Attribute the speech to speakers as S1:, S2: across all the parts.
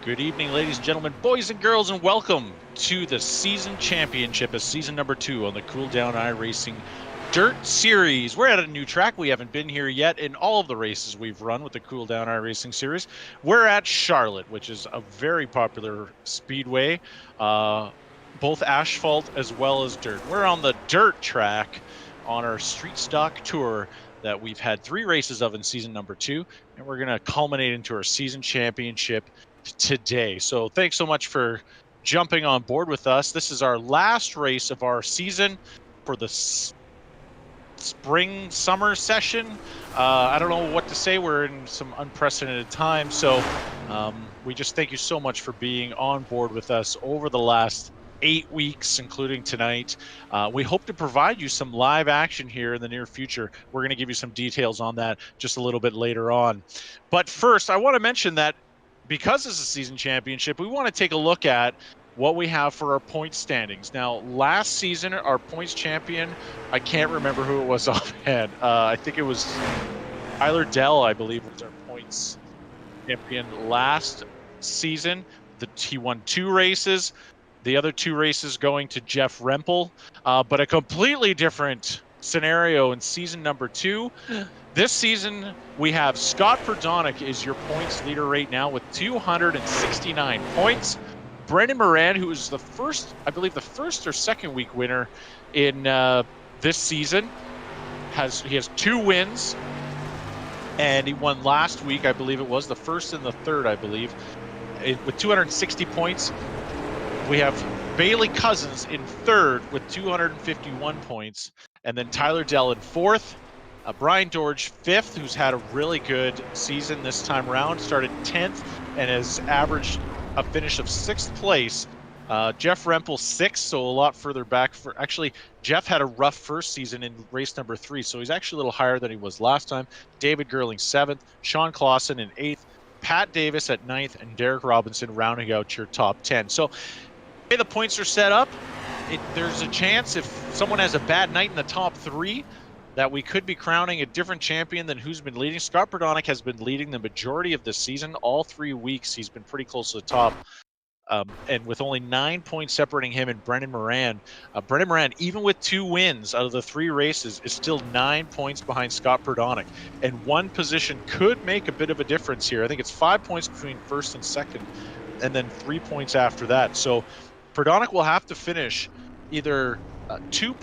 S1: Good evening, ladies and gentlemen, boys and girls, and welcome to the season championship of season number 2 on the Cool Down iRacing Dirt Series. We're at a new track. We haven't been here yet in all of the races we've run with the Cool Down iRacing series. We're at Charlotte, which is a very popular speedway, both asphalt as well as dirt. We're on the dirt track on our street stock tour that we've had 3 races of in season number 2, and we're going to culminate into our season championship today. So thanks so much for jumping on board with us. This is our last race of our season for the spring summer session. I don't know what to say. We're in some unprecedented times. So we just thank you so much for being on board with us over the last 8 weeks, including tonight. We hope to provide you some live action here in the near future. We're going to give you some details on that just a little bit later on. But first, I want to mention that because this is a season championship, we want to take a look at what we have for our point standings. Now, last season, our points champion, I can't remember who it was offhand. I think it was Tyler Dell, I believe, was our points champion last season. He won 2 races. The other 2 races going to Jeff Rempel, but a completely different scenario in season number 2. This season, we have Scott Perdonick is your points leader right now with 269 points. Brendan Moran, who is the first, I believe the first or second week winner in this season, he has 2 wins, and he won last week, I believe it was, the first and the third, I believe, with 260 points. We have Bailey Cousins in third with 251 points, and then Tyler Dell in fourth. Brian Dorge fifth, who's had a really good season this time around, started 10th and has averaged a finish of 6th place. Jeff Rempel 6th, so a lot further back. Actually, Jeff had a rough first season in race number 3, so he's actually a little higher than he was last time. David Gerling 7th, Sean Clausen in 8th, Pat Davis at 9th, and Derek Robinson rounding out your top 10. So the way the points are set up, there's a chance if someone has a bad night in the top 3 that we could be crowning a different champion than who's been leading. Scott Perdonick has been leading the majority of this season. All 3 weeks, he's been pretty close to the top. And with only 9 points separating him and Brendan Moran, even with 2 wins out of the 3 races, is still 9 points behind Scott Perdonick. And one position could make a bit of a difference here. I think it's 5 points between first and second, and then 3 points after that. So Perdonick will have to finish either 2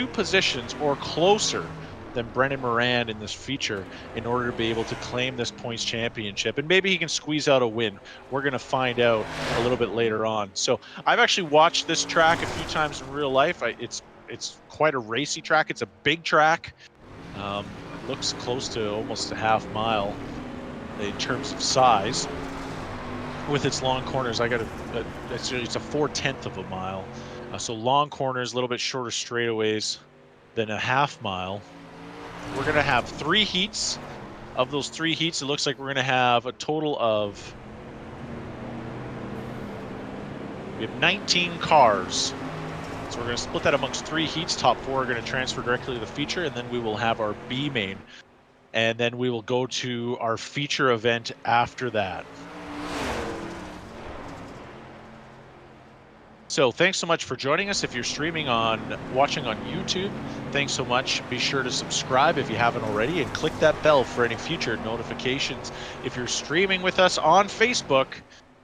S1: positions or closer than Brendan Moran in this feature in order to be able to claim this points championship. And maybe he can squeeze out a win. We're going to find out a little bit later on. So I've actually watched this track a few times in real life. It's quite a racy track. It's a big track. It looks close to almost a half mile in terms of size. With its long corners, it's a 4/10 of a mile. So long corners, a little bit shorter straightaways than a half mile. We're going to have 3 heats. Of those 3 heats, it looks like we're going to have a total of, we have 19 cars. So we're going to split that amongst 3 heats. Top 4 are going to transfer directly to the feature, and then we will have our B main. And then we will go to our feature event after that. So thanks so much for joining us. If you're watching on YouTube, thanks so much. Be sure to subscribe if you haven't already, and click that bell for any future notifications. If you're streaming with us on Facebook,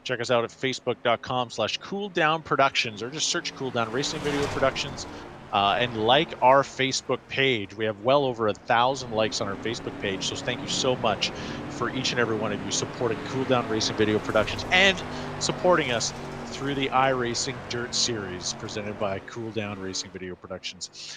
S1: check us out at facebook.com/cooldownproductions, or just search Cool Down Racing Video Productions, and like our Facebook page. We have well over 1,000 likes on our Facebook page, so thank you so much for each and every one of you supporting Cool Down Racing Video Productions and supporting us through the iRacing Dirt Series presented by Cool Down Racing Video Productions.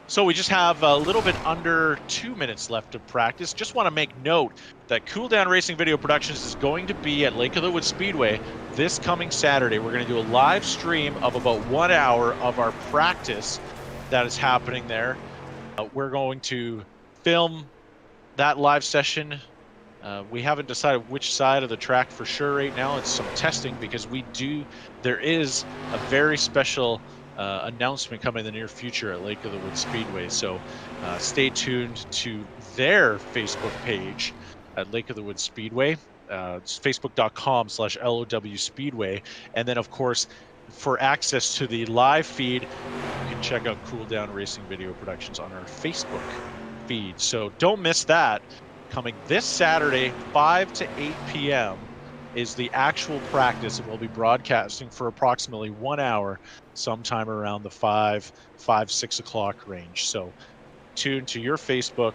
S1: So we just have a little bit under 2 minutes left of practice. Just want to make note that Cool Down Racing Video Productions is going to be at Lake of the Woods Speedway this coming Saturday. We're going to do a live stream of about 1 hour of our practice that is happening there. We're going to film that live session. We haven't decided which side of the track for sure right now. It's some testing because there is a very special announcement coming in the near future at Lake of the Woods Speedway. So stay tuned to their Facebook page at Lake of the Woods Speedway. It's facebook.com/LOW Speedway. And then, of course, for access to the live feed, you can check out Cool Down Racing Video Productions on our Facebook feed. So don't miss that. Coming this Saturday, 5 to 8 p.m. is the actual practice, and we'll be broadcasting for approximately 1 hour sometime around the 6 o'clock range. So tune to your Facebook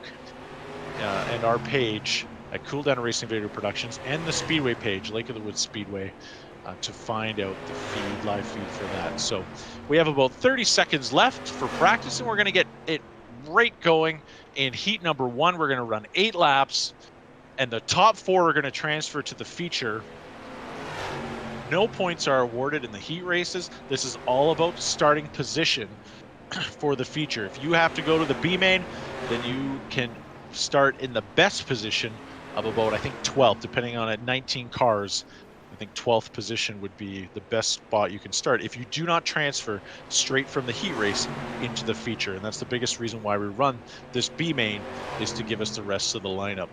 S1: and our page at Cool Down Racing Video Productions and the Speedway page, Lake of the Woods Speedway, to find out the live feed for that. So we have about 30 seconds left for practice, and we're going to get it right going. In heat number 1, we're going to run 8 laps, and the top 4 are going to transfer to the feature. No points are awarded in the heat races. This is all about starting position for the feature. If you have to go to the B main, then you can start in the best position of about, I think, 12th, depending on at 19 cars. I think 12th position would be the best spot you can start if you do not transfer straight from the heat race into the feature. And that's the biggest reason why we run this B main, is to give us the rest of the lineup.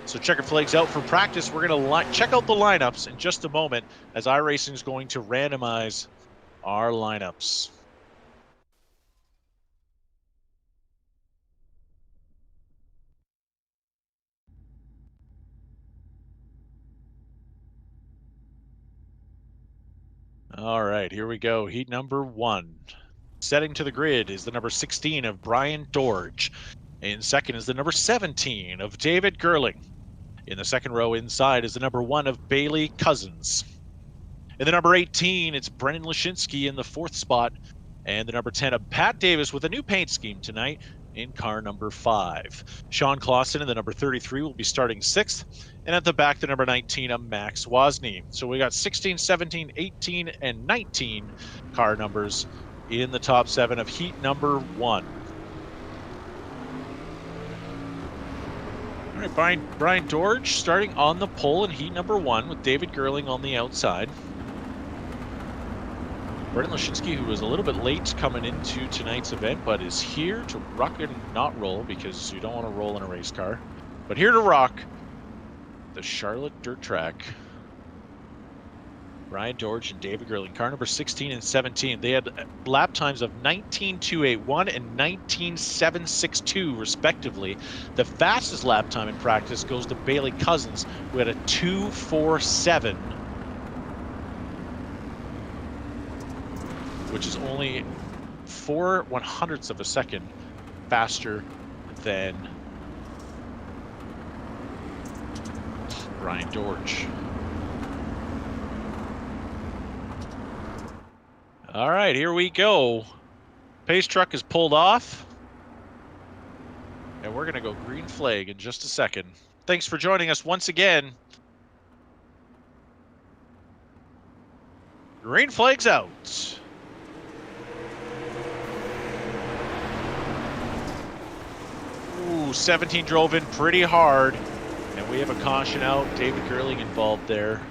S1: So check your flags out for practice. We're going to check out the lineups in just a moment, as iRacing is going to randomize our lineups. All right, here we go. Heat number 1. Setting to the grid is the number 16 of Brian Dorge. In second is the number 17 of David Gerling. In the second row inside is the number 1 of Bailey Cousins. In the number 18, it's Brendan Lashinsky in the 4th spot. And the number 10 of Pat Davis with a new paint scheme tonight in car number 5. Sean Clausen in the number 33 will be starting 6th. And at the back, the number 19 of Max Wozni. So we got 16, 17, 18, and 19 car numbers in the top 7 of heat number 1. All right, Brian Dorge starting on the pole in heat number 1 with David Gerling on the outside. Brendan Lashinsky, who was a little bit late coming into tonight's event, but is here to rock and not roll, because you don't want to roll in a race car, but here to rock the Charlotte dirt track. Brian Dorge and David Gerling, car number 16 and 17. They had lap times of 19.281 and 19.762, respectively. The fastest lap time in practice goes to Bailey Cousins, who had a 2.47, which is only 4/100ths of a second faster than Brian Dorge. All right, here we go. Pace truck is pulled off, and we're going to go green flag in just a second. Thanks for joining us once again. Green flag's out. Ooh, 17 drove in pretty hard, and we have a caution out. David Gerling involved there,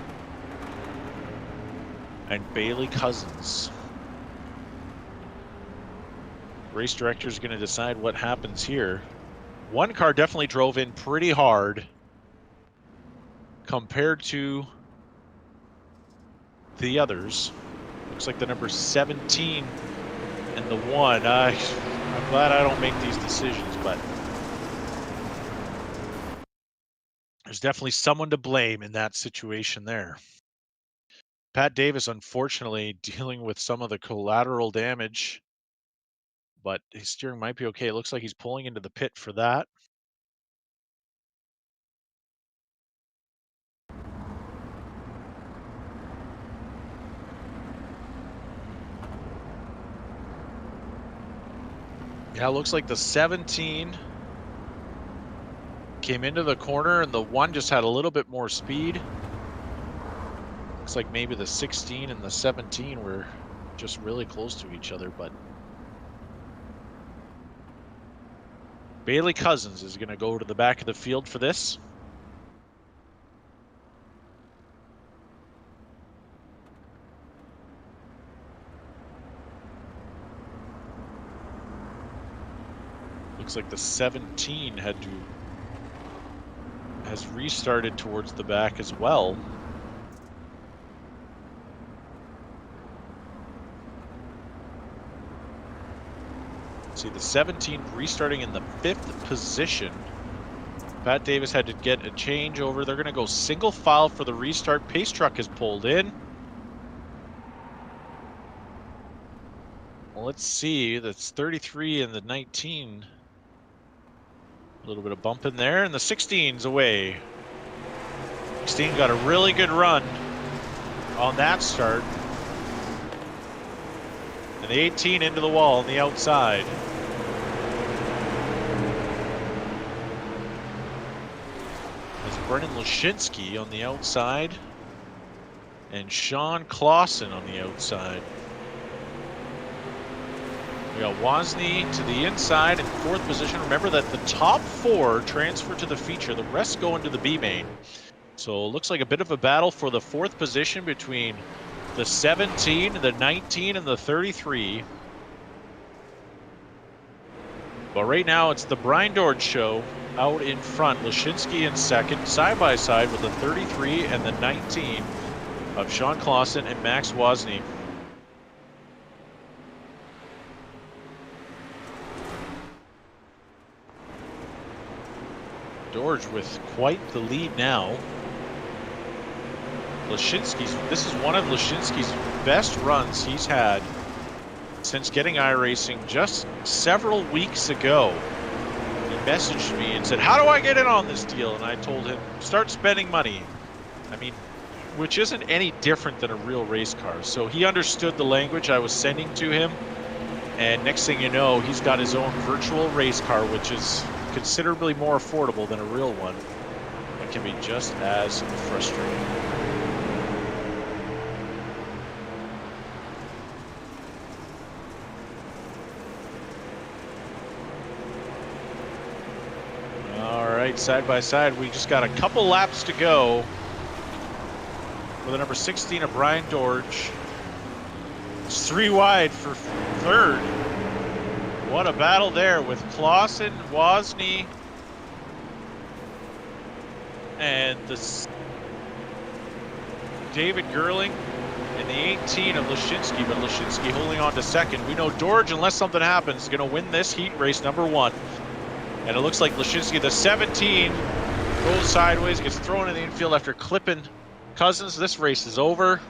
S1: and Bailey Cousins. Race director is going to decide what happens here. One car definitely drove in pretty hard compared to the others. Looks like the number 17 and the 1. I'm glad I don't make these decisions, but there's definitely someone to blame in that situation there. Pat Davis, unfortunately, dealing with some of the collateral damage, but his steering might be okay. It looks like he's pulling into the pit for that. Yeah, it looks like the 17 came into the corner, and the 1 just had a little bit more speed. Looks like maybe the 16 and the 17 were just really close to each other, but Bailey Cousins is going to go to the back of the field for this. Looks like the 17 had has restarted towards the back as well. See the 17 restarting in the 5th position. Pat Davis had to get a change over. They're going to go single file for the restart. Pace truck has pulled in. Well, let's see. That's 33 and the 19. A little bit of bump in there, and the 16's away. 16 got a really good run on that start. And the 18 into the wall on the outside. There's Brennan Lashinsky on the outside. And Sean Clausen on the outside. We got Wozni to the inside in 4th position. Remember that the top 4 transfer to the feature. The rest go into the B main. So it looks like a bit of a battle for the 4th position between the 17, the 19, and the 33. But right now it's the Brian Dorge show out in front. Lashinsky in 2nd, side by side with the 33 and the 19 of Sean Clausen and Max Wozni. Dorge with quite the lead now. This is one of Lashinsky's best runs he's had since getting iRacing just several weeks ago. He messaged me and said, how do I get in on this deal? And I told him, start spending money. I mean, which isn't any different than a real race car. So he understood the language I was sending to him. And next thing you know, he's got his own virtual race car, which is considerably more affordable than a real one. It can be just as frustrating. All right, side by side, we just got a couple laps to go for the number 16 of Brian Dorge. It's 3 wide for 3rd. What a battle there with Clausen, Wozni, and the David Gerling, and the 18 of Lashinsky, but Lashinsky holding on to 2nd. We know Dorge, unless something happens, is going to win this heat race number 1. And it looks like Lashinsky, the 17, goes sideways, gets thrown in the infield after clipping Cousins. This race is over.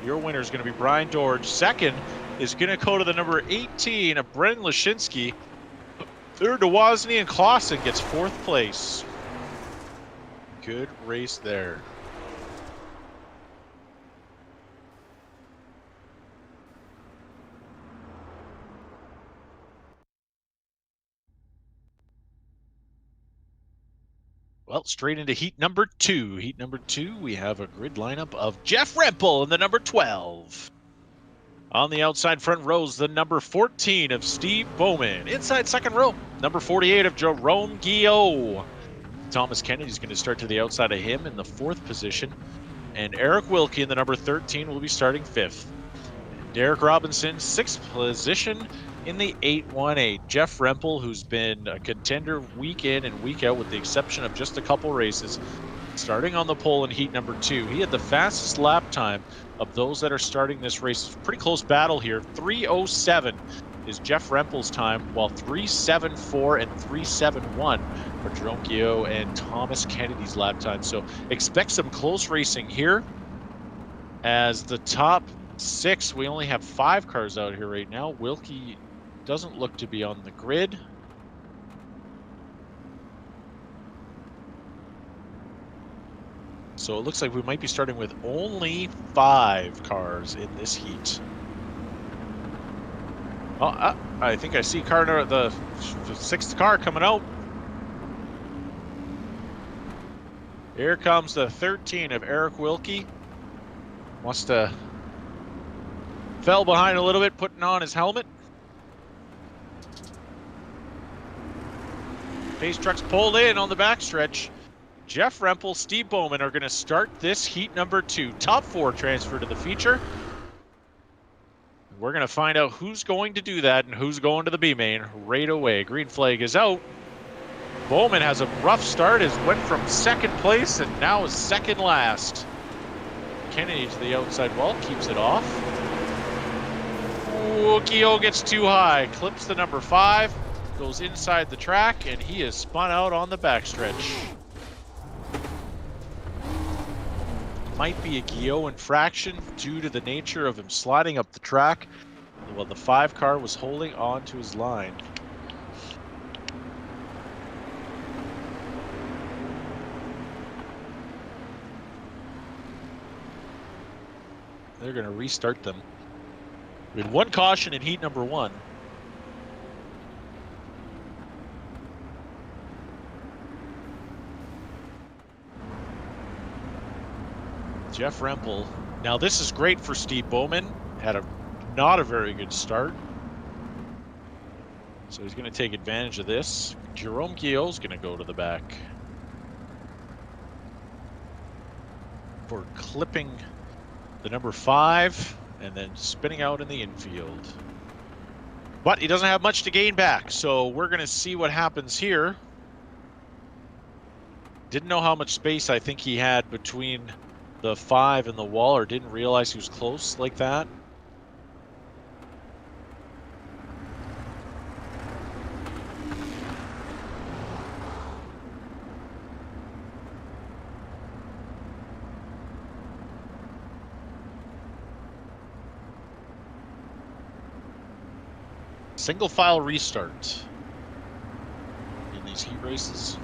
S1: Your winner is going to be Brian Dorge. 2nd is going to go to the number 18 of Brennan Lashinsky. 3rd to Wozni, and Clausen gets 4th place. Good race there. Well, straight into heat number 2. Heat number 2, we have a grid lineup of Jeff Rempel in the number 12. On the outside front rows, the number 14 of Steve Bowman. Inside second row, number 48 of Jerome Guillot. Thomas Kennedy's going to start to the outside of him in the 4th position. And Eric Wilkie in the number 13 will be starting 5th. Derek Robinson, 6th position in the 818. Jeff Rempel, who's been a contender week in and week out with the exception of just a couple races, starting on the pole in heat number 2. He had the fastest lap time of those that are starting this race. Pretty close battle here. 3:07 is Jeff Rempel's time, while 3:74 and 3:71 are Jerome Guillot and Thomas Kennedy's lap time. So expect some close racing here. As the top 6, we only have 5 cars out here right now. Wilkie doesn't look to be on the grid. So it looks like we might be starting with only 5 cars in this heat. Oh, I think I see the 6th car coming out. Here comes the 13 of Eric Wilkie. Must have fell behind a little bit, putting on his helmet. Pace trucks pulled in on the backstretch. Jeff Rempel, Steve Bowman are going to start this heat number 2. Top 4 transfer to the feature. We're going to find out who's going to do that and who's going to the B main right away. Green flag is out. Bowman has a rough start, has went from second place and now is second last. Kennedy to the outside wall, keeps it off. Keo gets too high, clips the number 5, goes inside the track, and he is spun out on the backstretch. Might be a Guillot infraction due to the nature of him sliding up the track while the 5 car was holding on to his line. They're going to restart them. We had 1 caution in heat number 1. Jeff Rempel. Now this is great for Steve Bowman. Had not a very good start. So he's going to take advantage of this. Jerome Guillot's going to go to the back for clipping the number 5 and then spinning out in the infield. But he doesn't have much to gain back, so we're going to see what happens here. Didn't know how much space I think he had between the 5 and the wall, or didn't realize he was close like that. Single file restart in these heat races.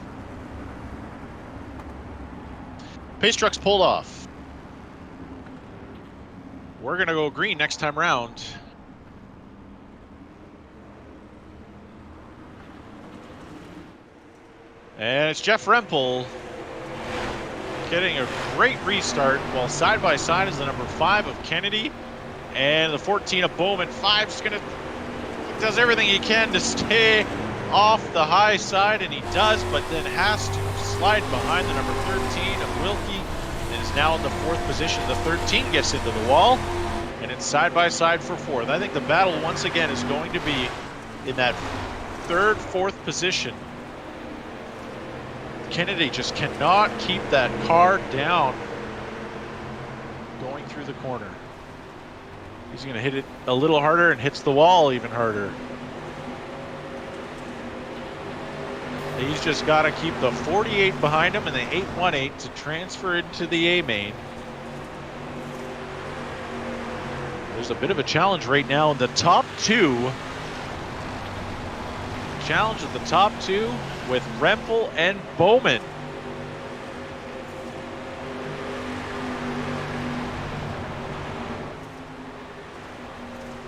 S1: Pace truck's pulled off. We're gonna go green next time around. And it's Jeff Rempel getting a great restart while side by side is the number 5 of Kennedy and the 14 of Bowman. 5's gonna, does everything he can to stay off the high side, and he does, but then has to slide behind the number 13 of Wilkie and is now in the 4th position. The 13 gets into the wall, and it's side by side for 4th. I think the battle once again is going to be in that 3rd, 4th position. Kennedy just cannot keep that car down going through the corner. He's going to hit it a little harder and hits the wall even harder. He's just got to keep the 48 behind him and the 818 to transfer into the A main. There's a bit of a challenge right now in the top 2. Challenge at the top 2 with Rempel and Bowman.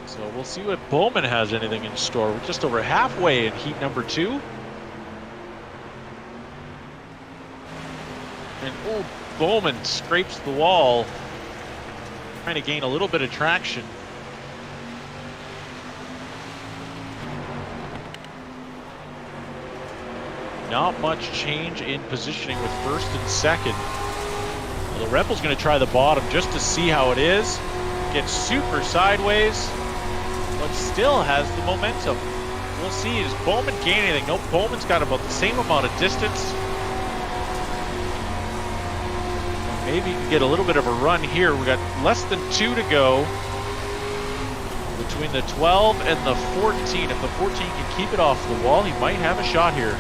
S1: So we'll see what Bowman has anything in store. We're just over halfway in heat number 2. And oh, Bowman scrapes the wall, trying to gain a little bit of traction. Not much change in positioning with 1st and 2nd. Well, the Rempel's going to try the bottom just to see how it is. Gets super sideways, but still has the momentum. We'll see. Does Bowman gain anything? Nope, Bowman's got about the same amount of distance. Maybe you can get a little bit of a run here. We got less than 2 to go between the 12 and the 14. If the 14 can keep it off the wall, he might have a shot here.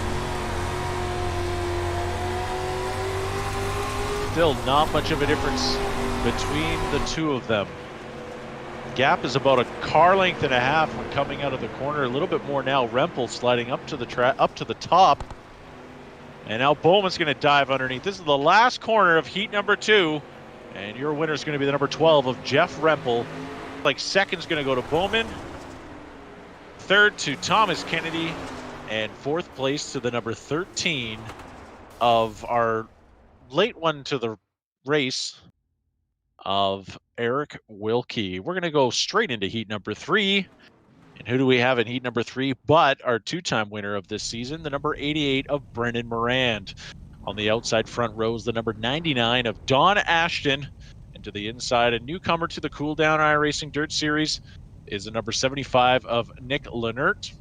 S1: Still not much of a difference between the 2 of them. Gap is about a car length and a half when coming out of the corner. A little bit more now. Rempel sliding up to the top. And now Bowman's going to dive underneath. This is the last corner of heat number 2. And your winner is going to be the number 12 of Jeff Rempel. Like, second's going to go to Bowman. 3rd to Thomas Kennedy. And 4th place to the number 13 of our late one to the race of Eric Wilkie. We're going to go straight into heat number 3. And who do we have in heat number 3 but our 2-time winner of this season, the number 88 of Brendan Morand. On the outside front rows, the number 99 of Don Ashton. And to the inside, a newcomer to the Cool Down iRacing Dirt Series is the number 75 of Nick Lenert.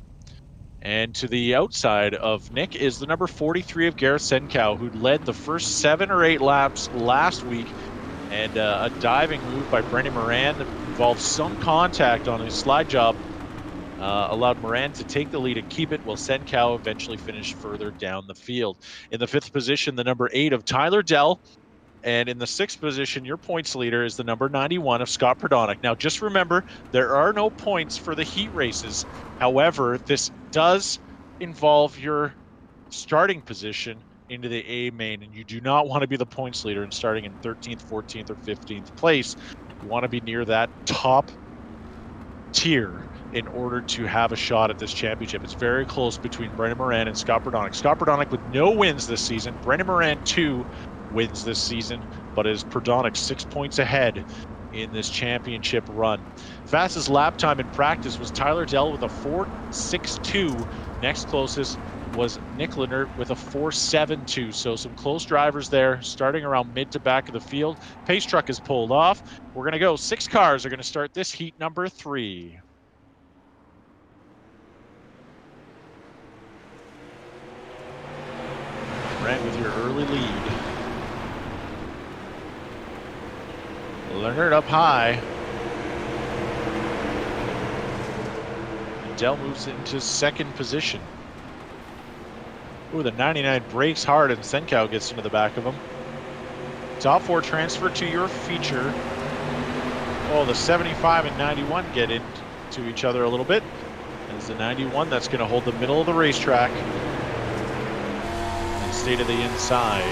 S1: And to the outside of Nick is the number 43 of Gareth Senkow, who led the first 7 or 8 laps last week. And a diving move by Brendan Moran that involved some contact on his slide job allowed Moran to take the lead and keep it, while Senkow eventually finished further down the field. In the 5th position, the number 8 of Tyler Dell. And in the 6th position, your points leader is the number 91 of Scott Prodonic. Now, just remember, there are no points for the heat races. However, this does involve your starting position into the A main, and you do not want to be the points leader and starting in 13th, 14th, or 15th place. You want to be near that top tier in order to have a shot at this championship. It's very close between Brendan Moran and Scott Prodonic. Scott Prodonic with no wins this season. Brendan Moran 2 wins this season, but is Prodonic 6 points ahead in this championship run. Fastest lap time in practice was Tyler Dell with a 4.62. Next closest was Nick Leonard with a 4.72. So some close drivers there, starting around mid to back of the field. Pace truck is pulled off. We're going to go. 6 cars are going to start this heat number 3. Ran with your early lead. Leonard up high. And Dell moves into 2nd position. Ooh, the 99 brakes hard and Senkow gets into the back of him. Top 4 transfer to your feature. Oh, the 75 and 91 get into each other a little bit. As the 91, that's going to hold the middle of the racetrack and stay to the inside.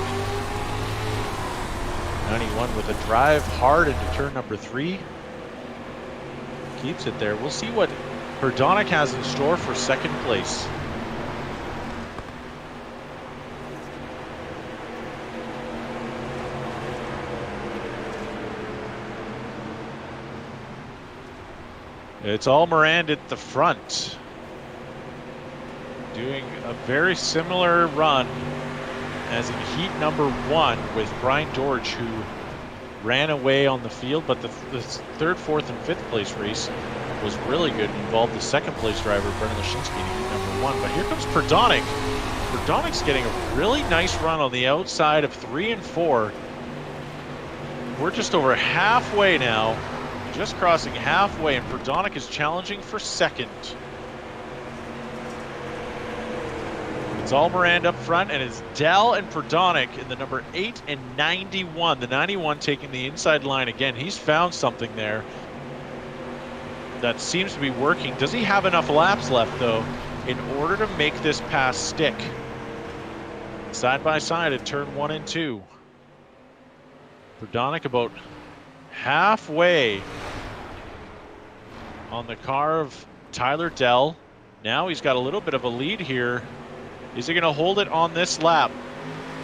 S1: 91 with a drive hard into turn number 3. Keeps it there. We'll see what Prodonic has in store for 2nd place. It's all Moran at the front, doing a very similar run as in heat number 1 with Brian George, who ran away on the field, but the 3rd, 4th, and 5th place race was really good and involved the 2nd place driver, Brendan Lashinsky, in heat number 1. But here comes Prodonic. Prodonic's getting a really nice run on the outside of 3 and 4. We're just over halfway now. Just crossing halfway, and Prodonic is challenging for 2nd. It's all Moran up front, and it's Dell and Prodonic in the number 8 and 91. The 91 taking the inside line again. He's found something there that seems to be working. Does he have enough laps left, though, in order to make this pass stick? Side by side at turn 1 and 2. Prodonic about halfway on the car of Tyler Dell. Now he's got a little bit of a lead here. Is he going to hold it on this lap?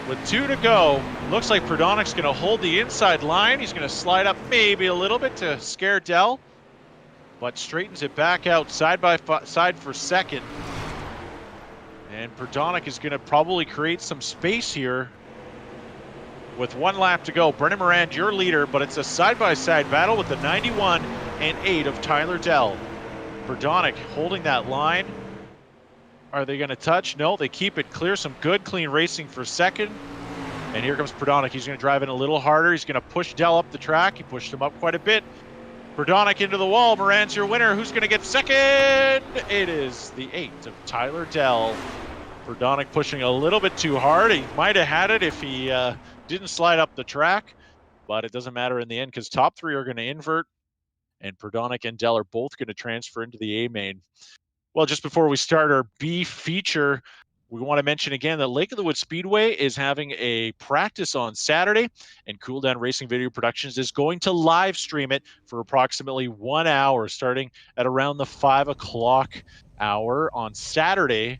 S1: With 2 to go, looks like Prodonic's going to hold the inside line. He's going to slide up maybe a little bit to scare Dell, but straightens it back out side by side for 2nd. And Prodonic is going to probably create some space here with 1 lap to go. Brendan Moran, your leader, but it's a side-by-side battle with the 91 and 8 of Tyler Dell. Prodonic holding that line. Are they going to touch? No, they keep it clear. Some good, clean racing for 2nd. And here comes Prodonic. He's going to drive in a little harder. He's going to push Dell up the track. He pushed him up quite a bit. Prodonic into the wall. Moran's your winner. Who's going to get 2nd? It is the 8 of Tyler Dell. Prodonic pushing a little bit too hard. He might have had it if he didn't slide up the track, but it doesn't matter in the end because top 3 are going to invert, and Prodonic and Dell are both going to transfer into the A main. Well, just before we start our B feature, we want to mention again that Lake of the Woods Speedway is having a practice on Saturday, and Cool Down Racing Video Productions is going to live stream it for approximately 1 hour, starting at around the 5 o'clock hour on Saturday,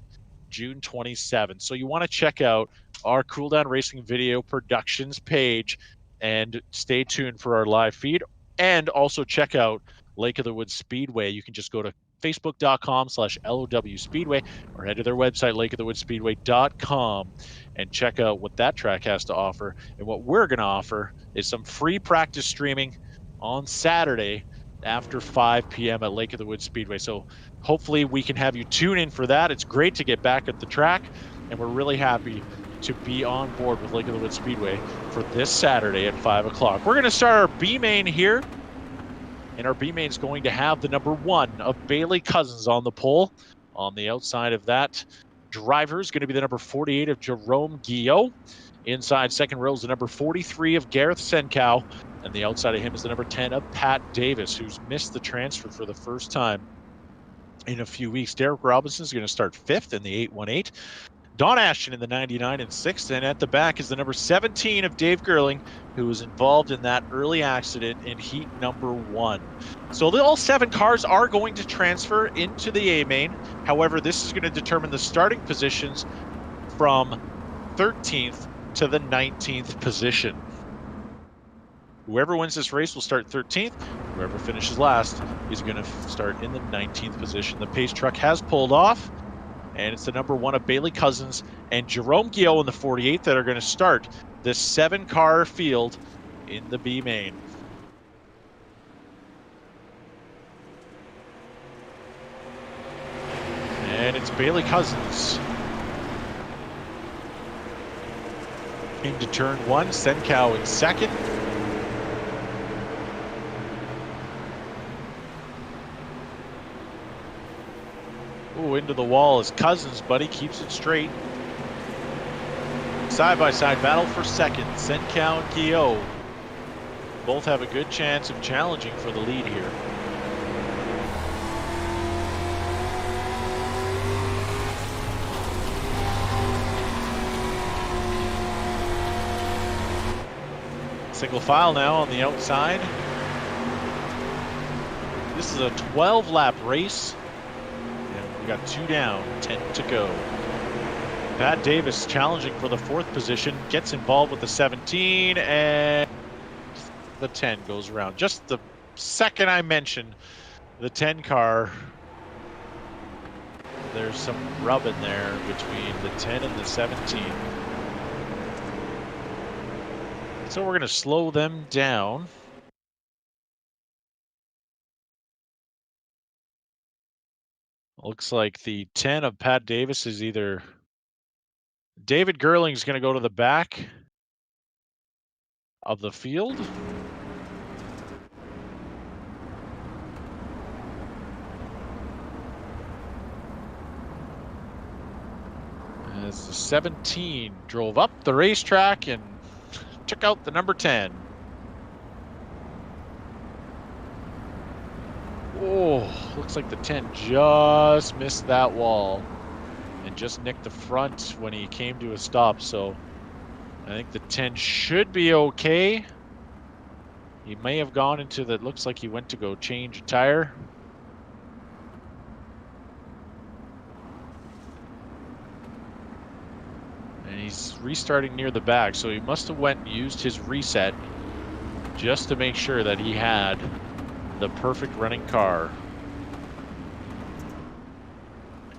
S1: June 27th. So you want to check out our Cool Down Racing Video Productions page and stay tuned for our live feed. And also check out Lake of the Woods Speedway. You can just go to facebook.com/LOW Speedway or head to their website, lakeofthewoodspeedway.com, and check out what that track has to offer. And what we're going to offer is some free practice streaming on Saturday after 5 p.m. at Lake of the Woods Speedway. So hopefully we can have you tune in for that. It's great to get back at the track, and we're really happy to be on board with Lake of the Woods Speedway for this Saturday at 5 o'clock. We're going to start our B main here, and our B main is going to have the number 1 of Bailey Cousins on the pole. On the outside of that driver is going to be the number 48 of Jerome Guillot. Inside second row is the number 43 of Gareth Senkow. And the outside of him is the number 10 of Pat Davis, who's missed the transfer for the first time in a few weeks. Derek Robinson is going to start 5th in the 818. Don Ashton in the 99 and 6th. And at the back is the number 17 of Dave Gerling, who was involved in that early accident in heat number 1. So all 7 cars are going to transfer into the A main. However, this is going to determine the starting positions from 13th to the 19th position. Whoever wins this race will start 13th. Whoever finishes last is going to start in the 19th position. The pace truck has pulled off, and it's the number 1 of Bailey Cousins and Jerome Guillot in the 48 that are going to start this 7-car field in the B main. And it's Bailey Cousins into turn 1, Senkow in second. Ooh, into the wall is Cousins, but he keeps it straight. Side-by-side battle for second. Senkow and Guillot both have a good chance of challenging for the lead here. Single file now on the outside. This is a 12-lap race. We got 2 down, 10 to go. Pat Davis challenging for the 4th position, gets involved with the 17, and the 10 goes around. Just the second I mentioned the 10 car, there's some rub in there between the 10 and the 17. So we're going to slow them down. Looks like the 10 of Pat Davis is either David Gerling is going to go to the back of the field. As the 17 drove up the racetrack and took out the number 10. Oh, looks like the 10 just missed that wall and just nicked the front when he came to a stop. So I think the 10 should be okay. He may have gone into the, looks like he went to go change a tire. And he's restarting near the back, so he must have went and used his reset just to make sure that he had the perfect running car.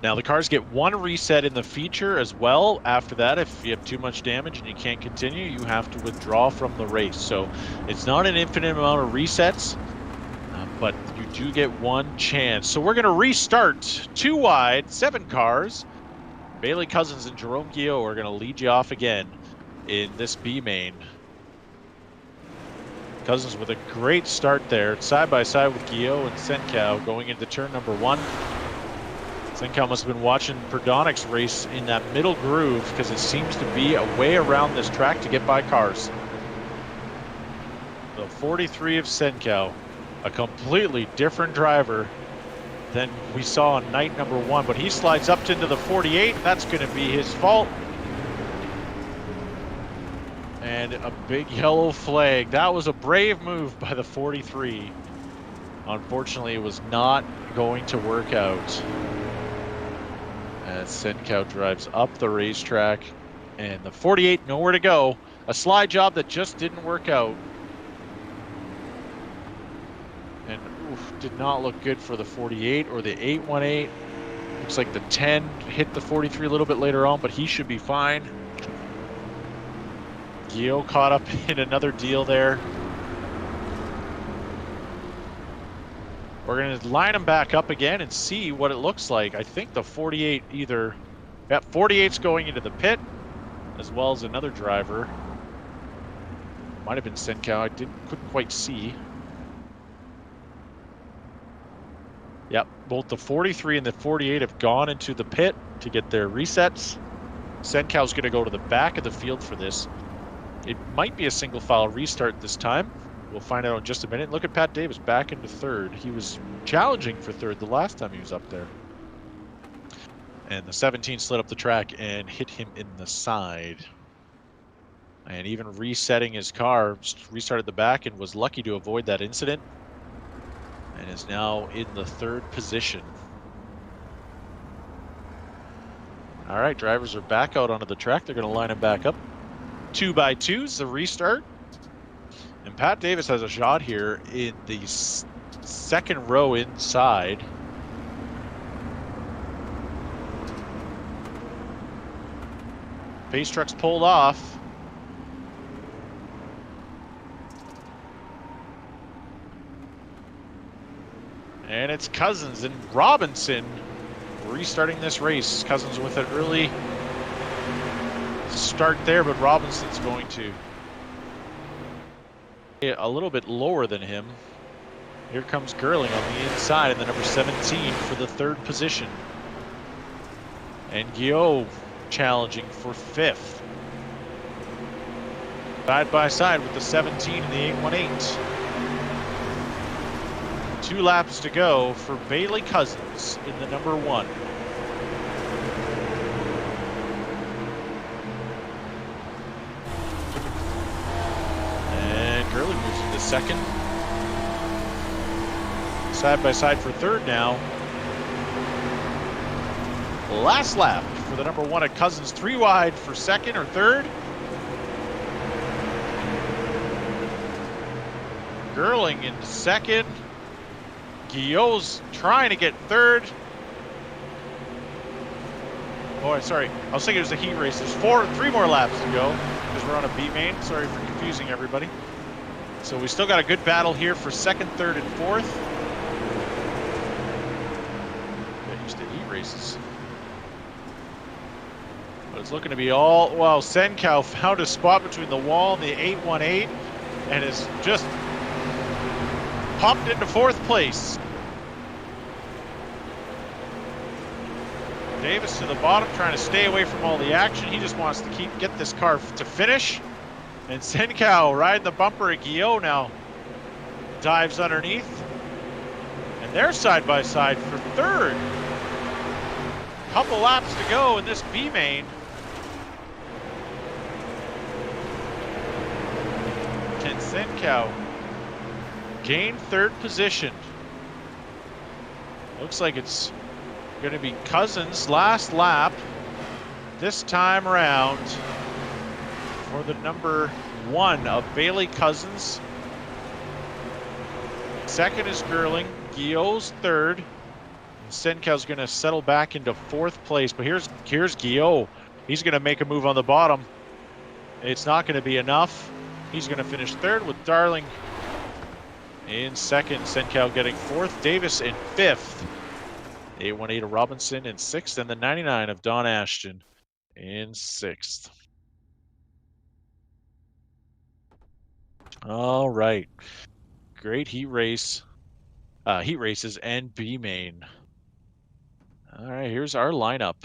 S1: Now the cars get 1 reset in the feature as well. After that, if you have too much damage and you can't continue, you have to withdraw from the race. So it's not an infinite amount of resets, but you do get 1 chance. So we're going to restart 2 wide, 7 cars. Bailey Cousins and Jerome Guillot are going to lead you off again in this B main. Cousins with a great start there, side by side with Guillot and Senkow going into turn number 1. Senkow must have been watching Perdonic's race in that middle groove because it seems to be a way around this track to get by cars. The 43 of Senkow, a completely different driver than we saw on night number 1, but he slides up into the 48. That's going to be his fault. And a big yellow flag. That was a brave move by the 43. Unfortunately, it was not going to work out. As Senkow drives up the racetrack, and the 48 nowhere to go. A slide job that just didn't work out. And did not look good for the 48 or the 818. Looks like the 10 hit the 43 a little bit later on, but he should be fine. Guillot caught up in another deal there. We're going to line them back up again and see what it looks like. I think the 48 either... Yep, 48's going into the pit, as well as another driver. Might have been Senkow. I couldn't quite see. Yep, both the 43 and the 48 have gone into the pit to get their resets. Senkow's going to go to the back of the field for this. It might be a single file restart this time. We'll find out in just a minute. Look at Pat Davis back into third. He was challenging for third the last time he was up there. And the 17 slid up the track and hit him in the side. And even resetting his car, restarted the back and was lucky to avoid that incident. And is now in the third position. All right, drivers are back out onto the track. They're going to line them back up. 2 by 2's the restart. And Pat Davis has a shot here in the second row inside. Pace truck's pulled off. And it's Cousins and Robinson restarting this race. Cousins with an early start there, but Robinson's going to a little bit lower than him. Here comes Gerling on the inside, and the number 17 for the third position. And Guillaume challenging for fifth. Side by side with the 17 and the 818. 2 laps to go for Bailey Cousins in the number 1. And Gerling moves into second. Side by side for third now. Last lap for the number 1 at Cousins. 3 wide for second or third. Gerling in second. Guillaume's trying to get third. Oh, sorry. I was thinking it was a heat race. There's 3 more laps to go because we're on a B main. Sorry for confusing everybody. So we still got a good battle here for second, third, and fourth. Get used to heat races. But it's looking to be all... Well, Senkow found a spot between the wall and the 818 and is just popped into fourth place. Davis to the bottom, trying to stay away from all the action. He just wants to get this car to finish. And Senkow riding the bumper at Guillaume now. Dives underneath. And they're side by side for third. Couple laps to go in this B main. Can Senkow gain third position? Looks like it's going to be Cousins' last lap this time around for the number 1 of Bailey Cousins. Second is Gerling. Guillaume's third. And Senkow's going to settle back into fourth place. But here's Guillaume. He's going to make a move on the bottom. It's not going to be enough. He's going to finish third with Darling in second. Senkow getting fourth. Davis in fifth. 818 of Robinson in sixth, and the 99 of Don Ashton in sixth. All right, great heat races and B main. All right, here's our lineup.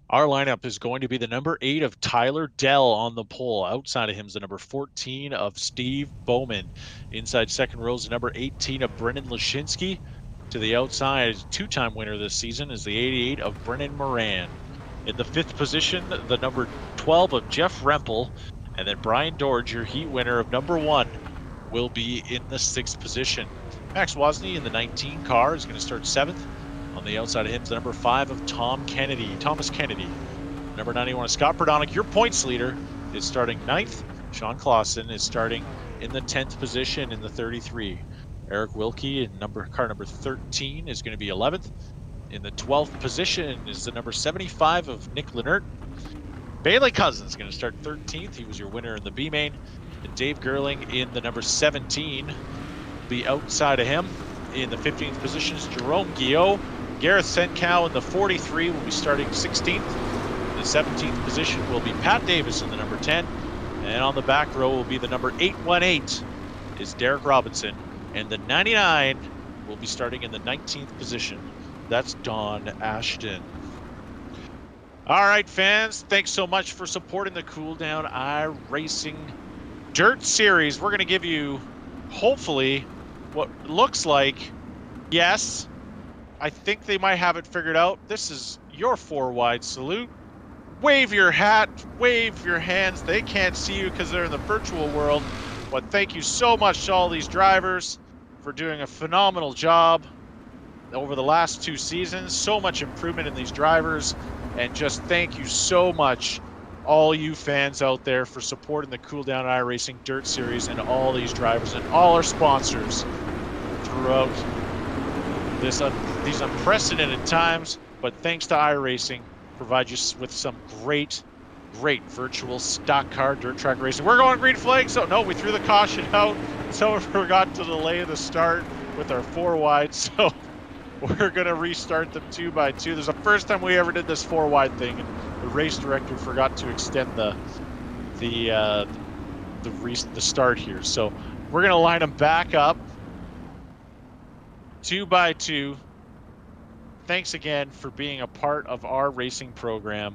S1: Our lineup is going to be the number 8 of Tyler Dell on the pole. Outside of him is the number 14 of Steve Bowman. Inside second row is the number 18 of Brennan Lashinsky. To the outside, 2-time winner this season is the 88 of Brennan Moran. In the 5th position, the number 12 of Jeff Rempel. And then Brian Dorge, your heat winner of number 1, will be in the 6th position. Max Wozni in the 19 car is going to start 7th. On the outside of him is the number 5 of Thomas Kennedy. Number 91 of Scott Perdonic, your points leader, is starting 9th. Sean Clausen is starting in the 10th position in the 33. Eric Wilkie in car number 13 is going to be 11th. In the 12th position is the number 75 of Nick Lennert. Bailey Cousins going to start 13th. He was your winner in the B main. And Dave Gerling in the number 17 will be outside of him. In the 15th position is Jerome Guillot. Gareth Senkow in the 43 will be starting 16th. In the 17th position will be Pat Davis in the number 10. And on the back row will be the number 818 is Derek Robinson. And the 99 will be starting in the 19th position. That's Don Ashton. All right, fans, thanks so much for supporting the Cool Down iRacing Dirt Series. We're going to give you, hopefully, what looks like, yes, I think they might have it figured out. This is your 4-wide salute. Wave your hat, wave your hands. They can't see you because they're in the virtual world. But thank you so much to all these drivers for doing a phenomenal job over the last 2 seasons. So much improvement in these drivers. And just thank you so much, all you fans out there, for supporting the Cool Down iRacing Dirt Series and all these drivers and all our sponsors throughout these unprecedented times. But thanks to iRacing, provide you with some great virtual stock car dirt track racing. We're going green flag. So no, we threw the caution out. Someone forgot to delay the start with our 4-wide. So we're going to restart them 2x2. There's the first time we ever did this 4-wide thing, and the race director forgot to extend the start here. So we're going to line them back up 2x2. Thanks again for being a part of our racing program,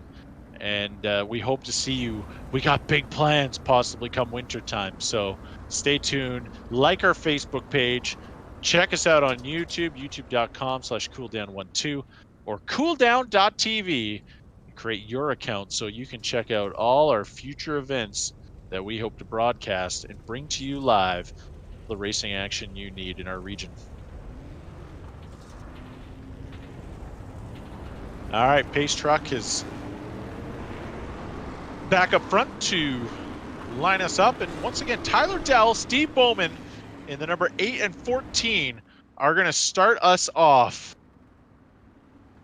S1: and we hope to see you. We got big plans possibly come wintertime, so stay tuned. Like our Facebook page. Check us out on YouTube, youtube.com/cooldown12 or cooldown.tv, and create your account so you can check out all our future events that we hope to broadcast and bring to you live the racing action you need in our region. All right, Pace Truck is back up front to line us up. And once again, Tyler Dell, Steve Bowman in the number 8 and 14 are going to start us off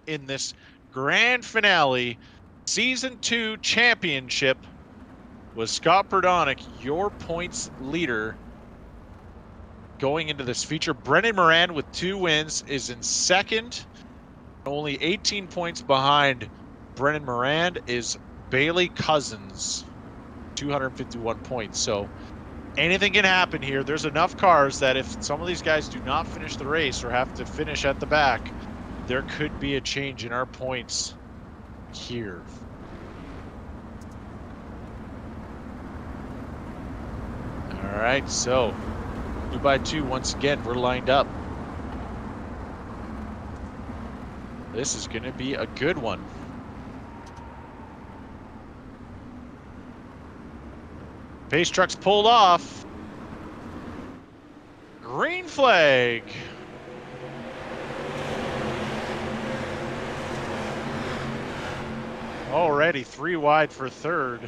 S1: in this grand finale, Season 2 championship, with Scott Perdonick, your points leader. Going into this feature, Brendan Moran with 2 wins is in second. Only 18 points behind Brendan Moran is Bailey Cousins, 251 points. So anything can happen here. There's enough cars that if some of these guys do not finish the race or have to finish at the back, there could be a change in our points here. All right, so 2x2 once again, we're lined up. This is going to be a good one. Pace Truck's pulled off. Green flag. Already 3 wide for third.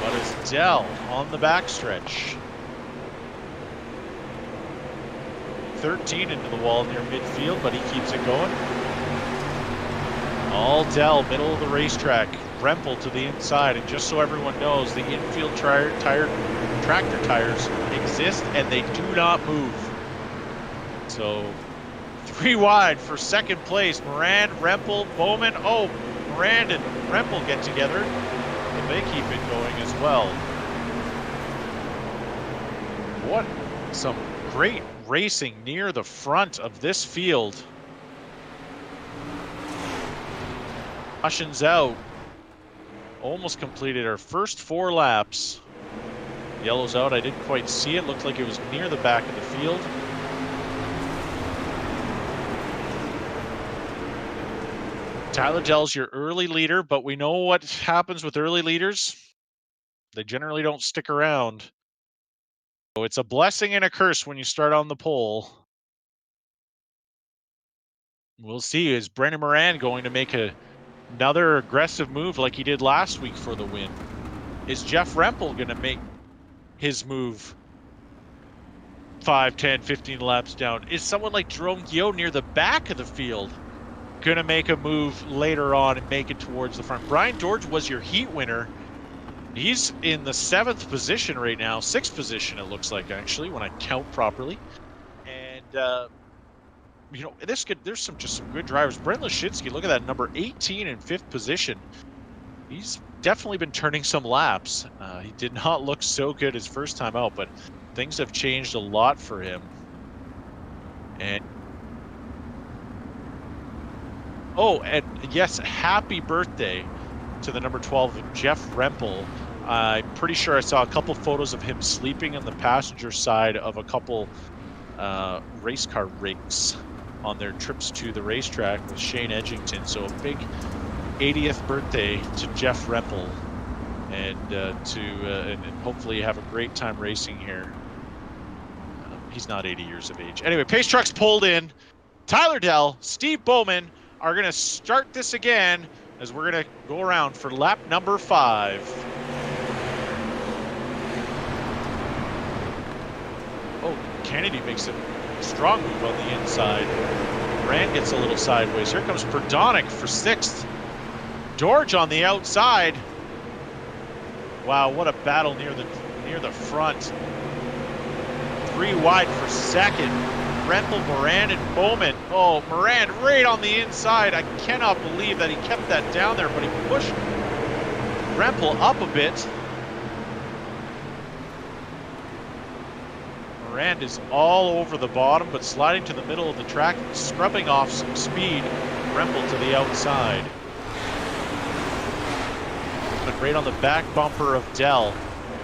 S1: But it's Dell on the backstretch. 13 into the wall near midfield, but he keeps it going. All Dell, middle of the racetrack. Rempel to the inside, and just so everyone knows, the infield tractor tires exist and they do not move. So 3 wide for second place. Moran, Rempel, Bowman. Oh, Moran and Rempel get together, and they keep it going as well. What some great racing near the front of this field. Caution's out. Almost completed our first 4 laps. Yellow's out. I didn't quite see it. Looked like it was near the back of the field. Tyler Dell's your early leader, but we know what happens with early leaders. They generally don't stick around. So it's a blessing and a curse when you start on the pole. We'll see. Is Brendan Moran going to make another aggressive move like he did last week for the win? Is Jeff Rempel going to make his move 5, 10, 15 laps down? Is someone like Jerome Guillot near the back of the field going to make a move later on and make it towards the front. Brian George was your heat winner. He's in the 7th position right now, 6th position, it looks like, actually, when I count properly. And, there's some good drivers. Brent Lashinsky, look at that, number 18 in 5th position. He's definitely been turning some laps. He did not look so good his first time out, but things have changed a lot for him. And yes, happy birthday to the number 12, Jeff Rempel. I'm pretty sure I saw a couple photos of him sleeping on the passenger side of a couple race car rigs on their trips to the racetrack with Shane Edgington. So a big 80th birthday to Jeff Rempel, and and hopefully have a great time racing here. He's not 80 years of age. Anyway, pace trucks pulled in. Tyler Dell, Steve Bowman are going to start this again as we're going to go around for lap number 5. Oh, Kennedy makes a strong move on the inside. Rand gets a little sideways. Here comes Perdonic for 6th. George on the outside. Wow, what a battle near the front. 3 wide for 2nd. Rempel, Moran, and Bowman. Oh, Moran right on the inside. I cannot believe that he kept that down there, but he pushed Rempel up a bit. Moran is all over the bottom, but sliding to the middle of the track, scrubbing off some speed. Rempel to the outside. But right on the back bumper of Dell.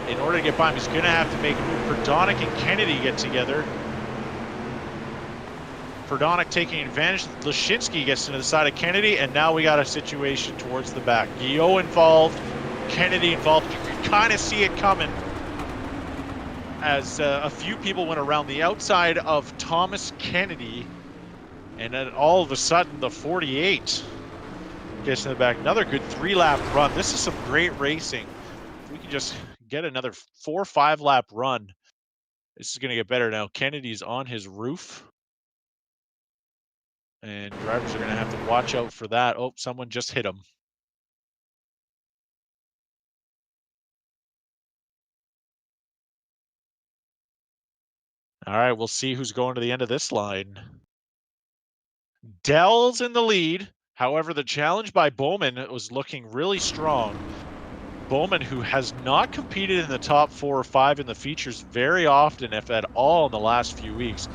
S1: In order to get by him, he's going to have to make a move. Perdonic and Kennedy get together. Perdonic taking advantage. Lashinsky gets into the side of Kennedy, and now we got a situation towards the back. Guillot involved, Kennedy involved. You can kind of see it coming as a few people went around the outside of Thomas Kennedy, and then all of a sudden the 48 gets in the back. Another good 3-lap run. This is some great racing. If we can just get another 4 or 5 lap run, this is going to get better. Now Kennedy's on his roof, and drivers are going to have to watch out for that. Oh, someone just hit him. All right, we'll see who's going to the end of this line. Dell's in the lead. However, the challenge by Bowman was looking really strong. Bowman, who has not competed in the top 4 or 5 in the features very often, if at all, in the last few weeks,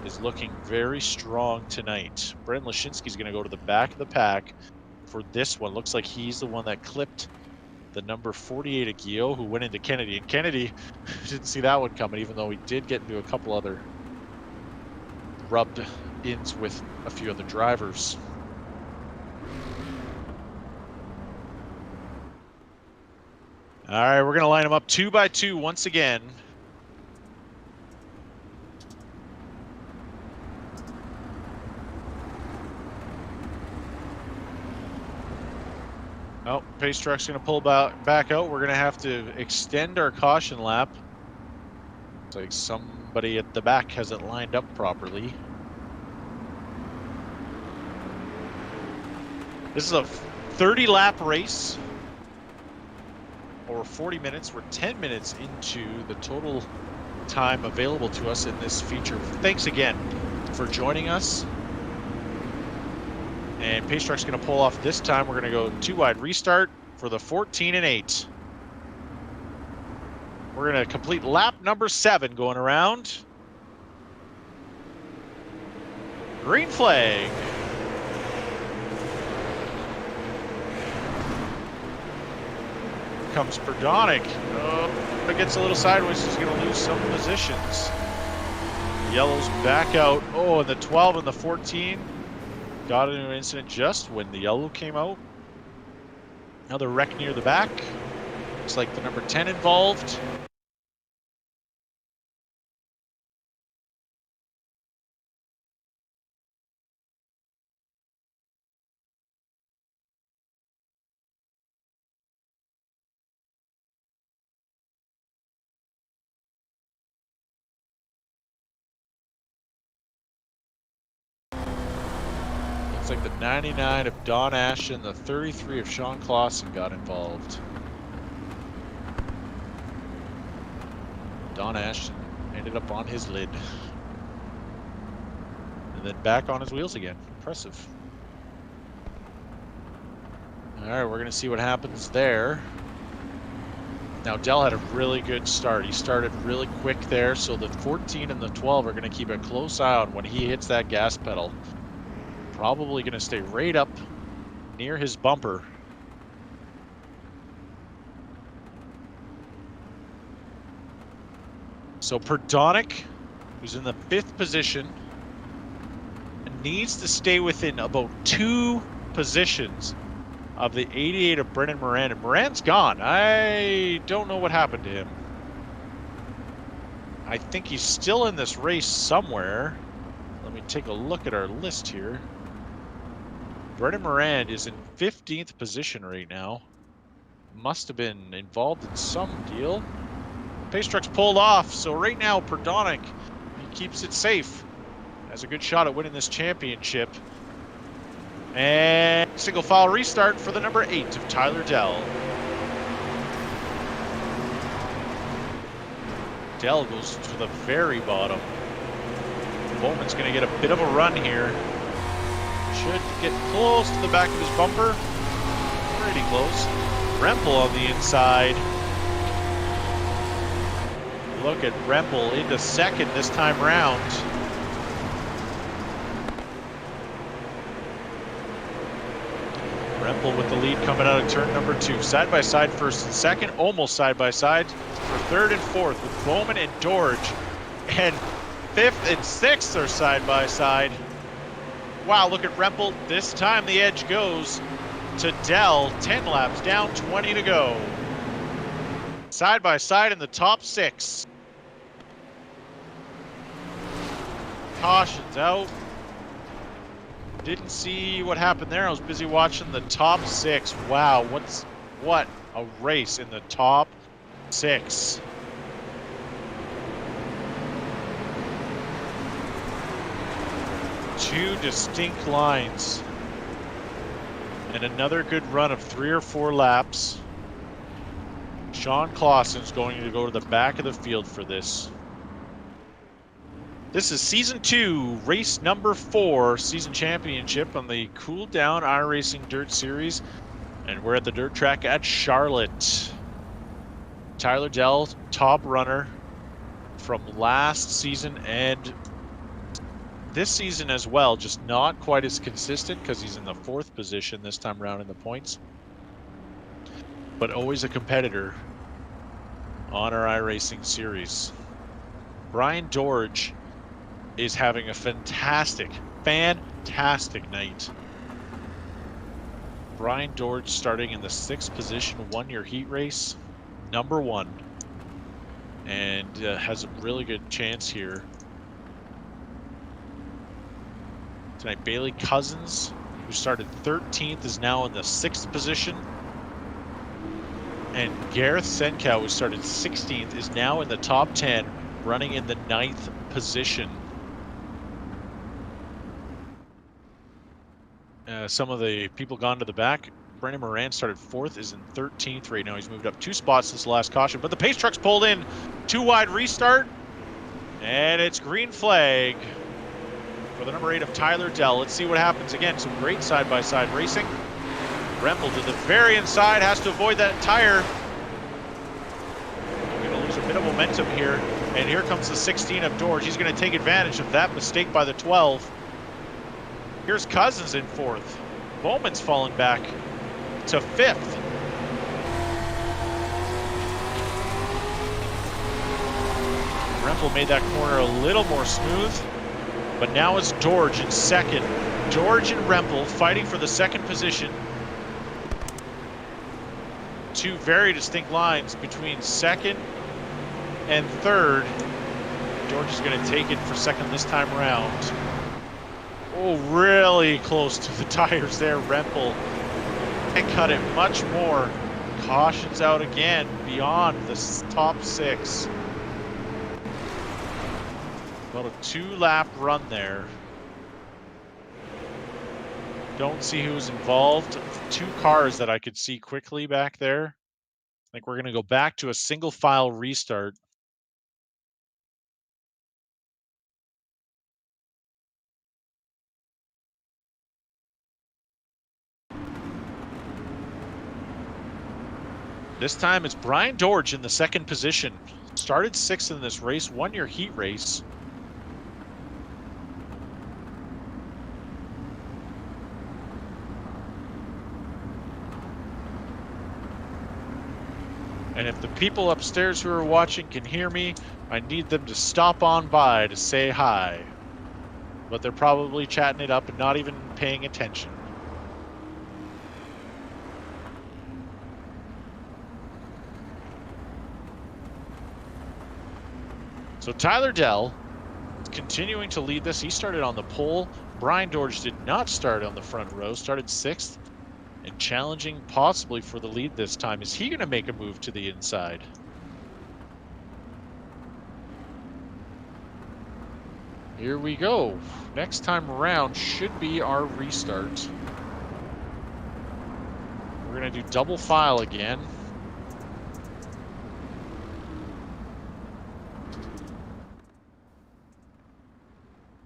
S1: is looking very strong tonight. Brent Lashinsky's going to go to the back of the pack for this one. Looks like he's the one that clipped the number 48 of Guillot, who went into Kennedy. And Kennedy didn't see that one coming, even though he did get into a couple other rubbed ins with a few other drivers. All right, we're going to line them up 2 by 2 once again. Oh, pace truck's going to pull back out. We're going to have to extend our caution lap. Looks like somebody at the back has it lined up properly. This is a 30-lap race, or 40 minutes. We're 10 minutes into the total time available to us in this feature. Thanks again for joining us. And pace truck's going to pull off this time. We're going to go 2 wide restart for the 14 and 8. We're going to complete lap number 7 going around. Green flag. Here comes Perdonic. Oh, it gets a little sideways. He's going to lose some positions. Yellow's back out. Oh, and the 12 and the 14 got into an incident just when the yellow came out. Another wreck near the back. Looks like the number 10 involved. like the 99 of Don Ashton, the 33 of Sean Clausen got involved. Don Ashton ended up on his lid. And then back on his wheels again. Impressive. All right, we're going to see what happens there. Now, Dell had a really good start. He started really quick there, so the 14 and the 12 are going to keep a close eye on when he hits that gas pedal. Probably going to stay right up near his bumper. So Perdonic, who's in the 5th position, needs to stay within about 2 positions of the 88 of Brennan Moran. And Moran's gone. I don't know what happened to him. I think he's still in this race somewhere. Let me take a look at our list here. Brennan Moran is in 15th position right now. Must have been involved in some deal. Pace truck's pulled off, so right now Perdonic, he keeps it safe. Has a good shot at winning this championship. And single file restart for the number 8 of Tyler Dell. Dell goes to the very bottom. Bowman's going to get a bit of a run here. Should get close to the back of his bumper. Pretty close. Rempel on the inside. Look at Rempel into 2nd this time round. Rempel with the lead coming out of turn number 2. Side by side, 1st and 2nd, almost side by side for 3rd and 4th with Bowman and Dorge. And 5th and 6th are side by side. Wow, look at Rempel. This time the edge goes to Dell. 10 laps down, 20 to go. Side by side in the top 6. Cautions out. Didn't see what happened there. I was busy watching the top 6. Wow, what a race in the top 6. Two distinct lines. And another good run of 3 or 4 laps. Sean Clausen's going to go to the back of the field for this. This is Season 2, race number 4, season championship on the Cool Down iRacing Dirt Series. And we're at the dirt track at Charlotte. Tyler Dell, top runner from last season and this season as well, just not quite as consistent because he's in the 4th position this time around in the points. But always a competitor on our iRacing series. Brian Dorge is having a fantastic night. Brian Dorge starting in the 6th position, 1-year heat race, number 1. And has a really good chance here. Tonight, Bailey Cousins, who started 13th, is now in the 6th position. And Gareth Senkow, who started 16th, is now in the top 10, running in the 9th position. Some of the people gone to the back. Brennan Moran started 4th, is in 13th right now. He's moved up 2 spots since the last caution, but the pace truck's pulled in. 2 wide restart, and it's green flag for the number 8 of Tyler Dell. Let's see what happens. Again, some great side-by-side racing. Rempel to the very inside, has to avoid that tire. He's going to lose a bit of momentum here, and here comes the 16 of Dorge. He's going to take advantage of that mistake by the 12. Here's Cousins in 4th. Bowman's falling back to 5th. Rempel made that corner a little more smooth, but now it's Dorge in 2nd. Dorge and Rempel fighting for the 2nd position. 2 very distinct lines between 2nd and 3rd. Dorge is going to take it for 2nd this time around. Oh, really close to the tires there, Rempel. And cut it much more. Cautions out again beyond the top 6. About a 2-lap run there. Don't see who's involved. 2 cars that I could see quickly back there. I think we're going to go back to a single file restart. This time it's Brian Dorge in the second position. Started 6th in this race, won your heat race. And if the people upstairs who are watching can hear me, I need them to stop on by to say hi. But they're probably chatting it up and not even paying attention. So Tyler Dell is continuing to lead this. He started on the pole. Brian Dorge did not start on the front row, started 6th and challenging possibly for the lead this time. Is he going to make a move to the inside? Here we go. Next time around should be our restart. We're going to do double file again.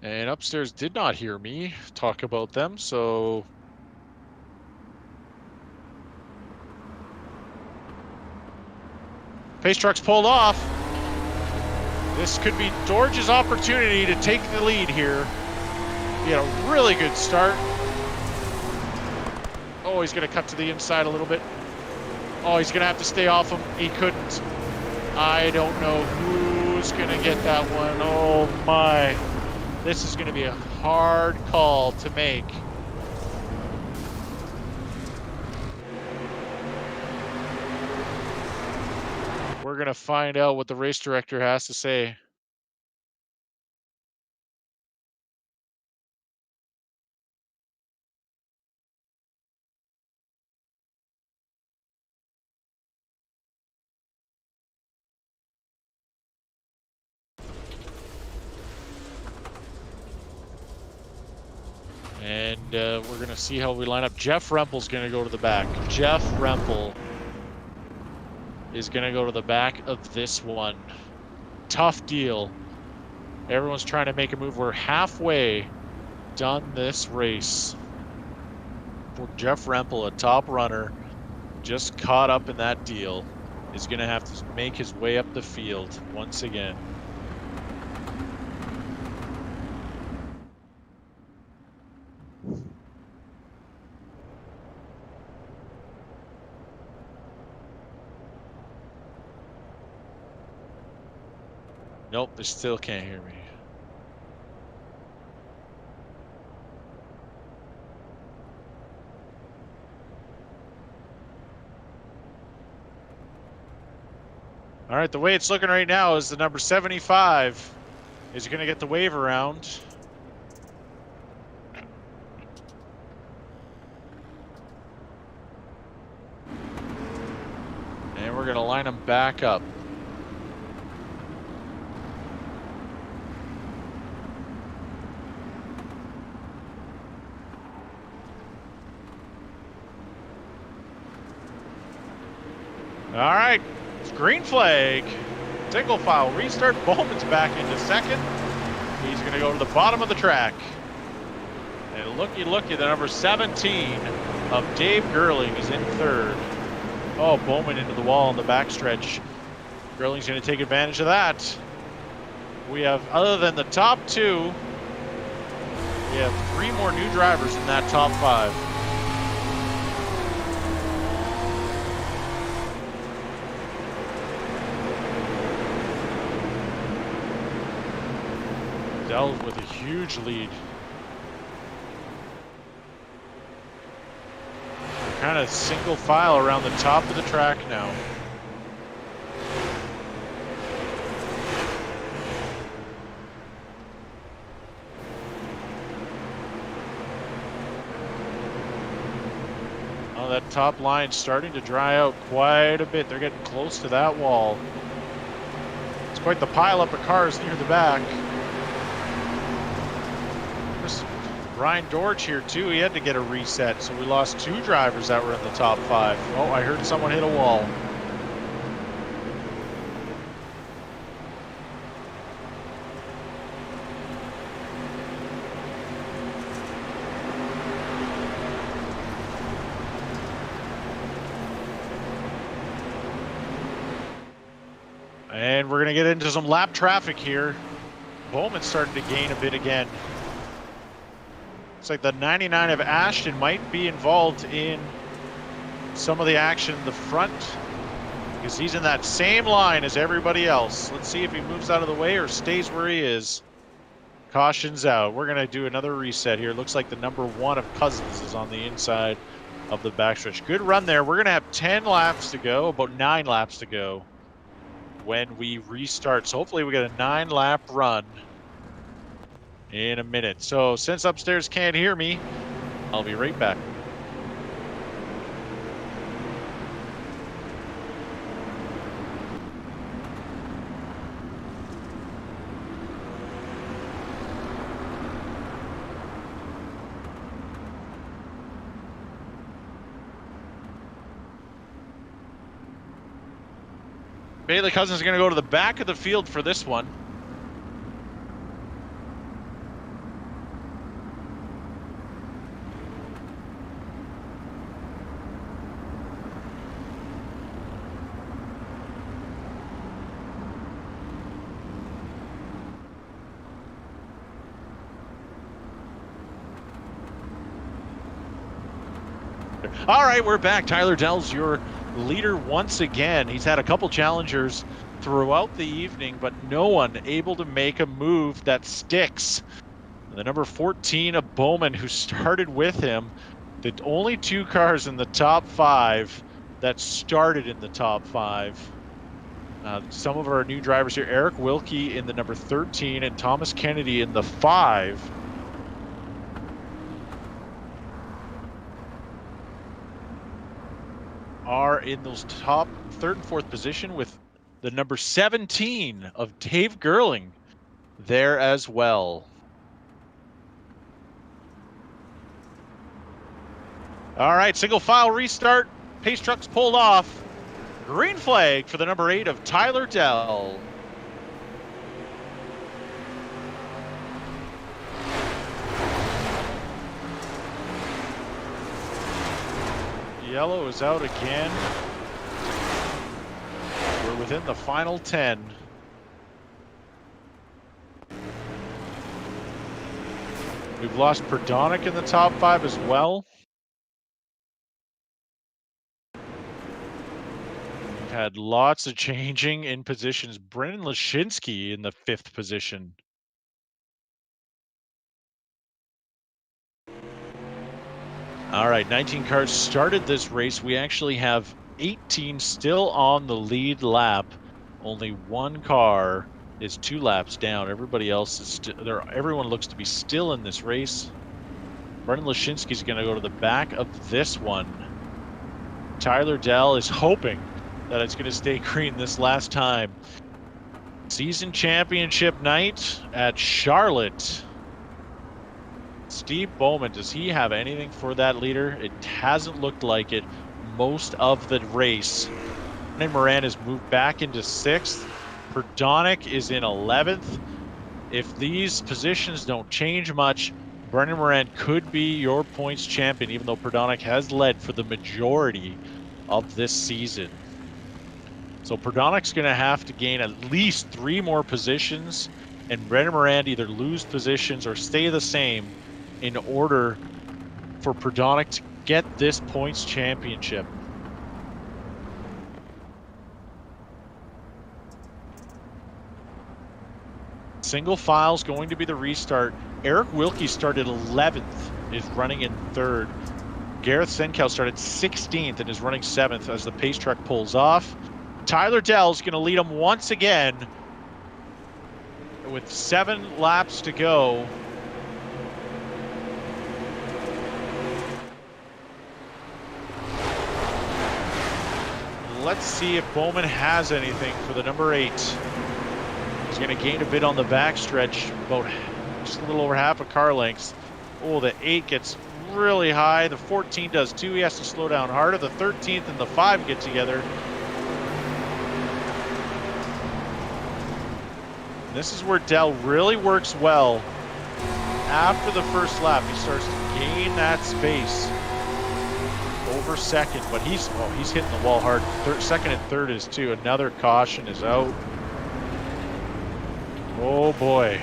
S1: And upstairs did not hear me talk about them, so pace truck's pulled off. This could be Dorge's opportunity to take the lead here. He had a really good start. Oh, he's going to cut to the inside a little bit. Oh, he's going to have to stay off him. He couldn't. I don't know who's going to get that one. Oh, my. This is going to be a hard call to make. We're going to find out what the race director has to say. And we're going to see how we line up. Jeff Rempel's going to go to the back. Jeff Rempel is going to go to the back of this one. Tough deal. Everyone's trying to make a move. We're halfway done this race. For Jeff Rempel, a top runner, just caught up in that deal, is going to have to make his way up the field once again. Nope, they still can't hear me. All right, the way it's looking right now is the number 75 is going to get the wave around. And we're going to line them back up. All right, it's green flag. Single file restart. Bowman's back into second. He's going to go to the bottom of the track. And looky, the number 17 of Dave Gerling is in third. Oh, Bowman into the wall on the backstretch. Gerling's going to take advantage of that. We have, other than the top 2, we have 3 more new drivers in that top 5. Dell with a huge lead. We're kind of single file around the top of the track now. Oh, that top line's starting to dry out quite a bit. They're getting close to that wall. It's quite the pile up of cars near the back. Ryan Dortch here too. He had to get a reset, so we lost 2 drivers that were in the top 5. Oh, I heard someone hit a wall. And we're going to get into some lap traffic here. Bowman's starting to gain a bit again. Looks like the 99 of Ashton might be involved in some of the action in the front because he's in that same line as everybody else. Let's see if he moves out of the way or stays where he is. Caution's out. We're going to do another reset here. Looks like the number 1 of Cousins is on the inside of the backstretch. Good run there. We're going to have 10 laps to go, about 9 laps to go when we restart. So hopefully we get a 9-lap run in a minute. So since upstairs can't hear me, I'll be right back. Bailey Cousins is going to go to the back of the field for this one. All right, we're back. Tyler Dell's your leader once again. He's had a couple challengers throughout the evening, but no one able to make a move that sticks. And the number 14 of Bowman, who started with him, the only 2 cars in the top 5 that started in the top 5. Some of our new drivers here, Eric Wilkie in the number 13 and Thomas Kennedy in the 5. Are in those top 3rd and 4th position with the number 17 of Dave Gerling there as well. All right, single file restart. Pace trucks pulled off. Green flag for the number 8 of Tyler Dell. Yellow is out again. We're within the final 10. We've lost Perdonic in the top 5 as well. We've had lots of changing in positions. Brendan Lashinsky in the 5th position. All right, 19 cars started this race. We actually have 18 still on the lead lap. Only 1 car is 2 laps down. Everybody else is still there. Everyone looks to be still in this race. Brendan Lashinsky is going to go to the back of this one. Tyler Dell is hoping that it's going to stay green this last time. Season championship night at Charlotte. Steve Bowman, does he have anything for that leader? It hasn't looked like it most of the race. And Moran has moved back into 6th. Perdonic is in 11th. If these positions don't change much, Brendan Moran could be your points champion, even though Perdonic has led for the majority of this season. So Perdonic's going to have to gain at least 3 more positions, and Brendan Moran either lose positions or stay the same in order for Perdonic to get this points championship. Single file's going to be the restart. Eric Wilkie started 11th, is running in 3rd. Gareth Senkow started 16th and is running 7th as the pace truck pulls off. Tyler Dell's going to lead him once again with 7 laps to go. Let's see if Bowman has anything for the number 8. He's going to gain a bit on the backstretch, about just a little over half a car length Oh, the 8 gets really high. The 14 does too. He has to slow down harder. The 13th and the 5 get together. This is where Dell really works well. After the first lap, he starts to gain that space over second, but he's hitting the wall hard. Second and third is too. Another caution is out. Oh boy.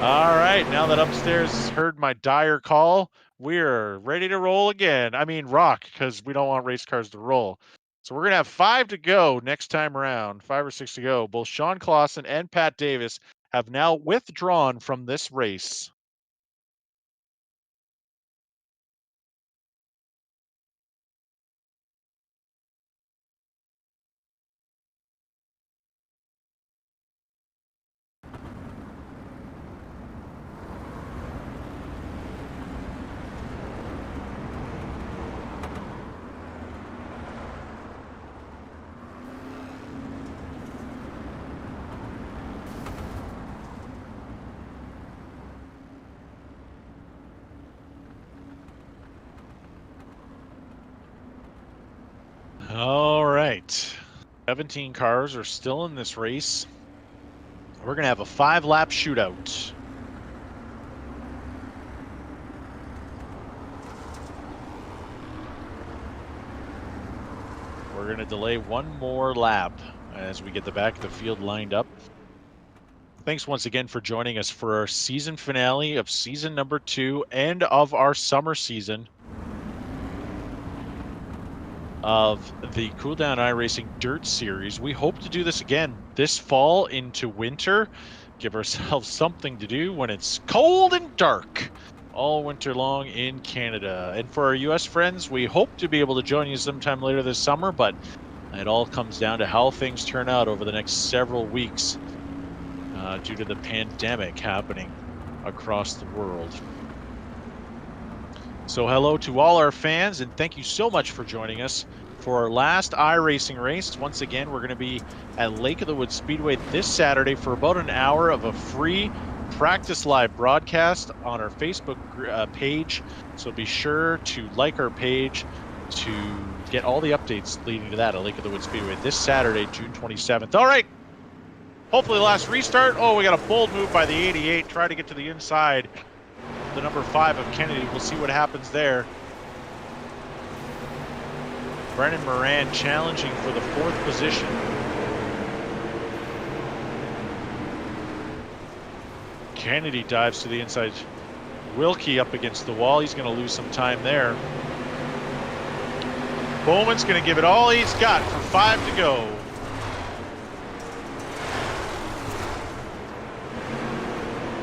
S1: All right, now that upstairs has heard my dire call, we're ready to roll again. I mean rock, because we don't want race cars to roll. So we're going to have 5 to go next time around, 5 or 6 to go. Both Sean Clausen and Pat Davis have now withdrawn from this race. All right. 17 cars are still in this race. We're going to have a 5-lap shootout. We're going to delay one more lap as we get the back of the field lined up. Thanks once again for joining us for our season finale of season number 2 and of our summer season of the Cool Down iRacing Dirt Series. We hope to do this again this fall into winter. Give ourselves something to do when it's cold and dark all winter long in Canada. And for our US friends, we hope to be able to join you sometime later this summer, but it all comes down to how things turn out over the next several weeks due to the pandemic happening across the world. So hello to all our fans, and thank you so much for joining us for our last iRacing race. Once again, we're going to be at Lake of the Woods Speedway this Saturday for about an hour of a free practice live broadcast on our Facebook page. So be sure to like our page to get all the updates leading to that at Lake of the Woods Speedway this Saturday, June 27th. All right. Hopefully last restart. Oh, we got a bold move by the 88. Try to get to the inside. The number 5 of Kennedy. We'll see what happens there. Brennan Moran challenging for the 4th position. Kennedy dives to the inside. Wilkie up against the wall. He's going to lose some time there. Bowman's going to give it all he's got for 5 to go.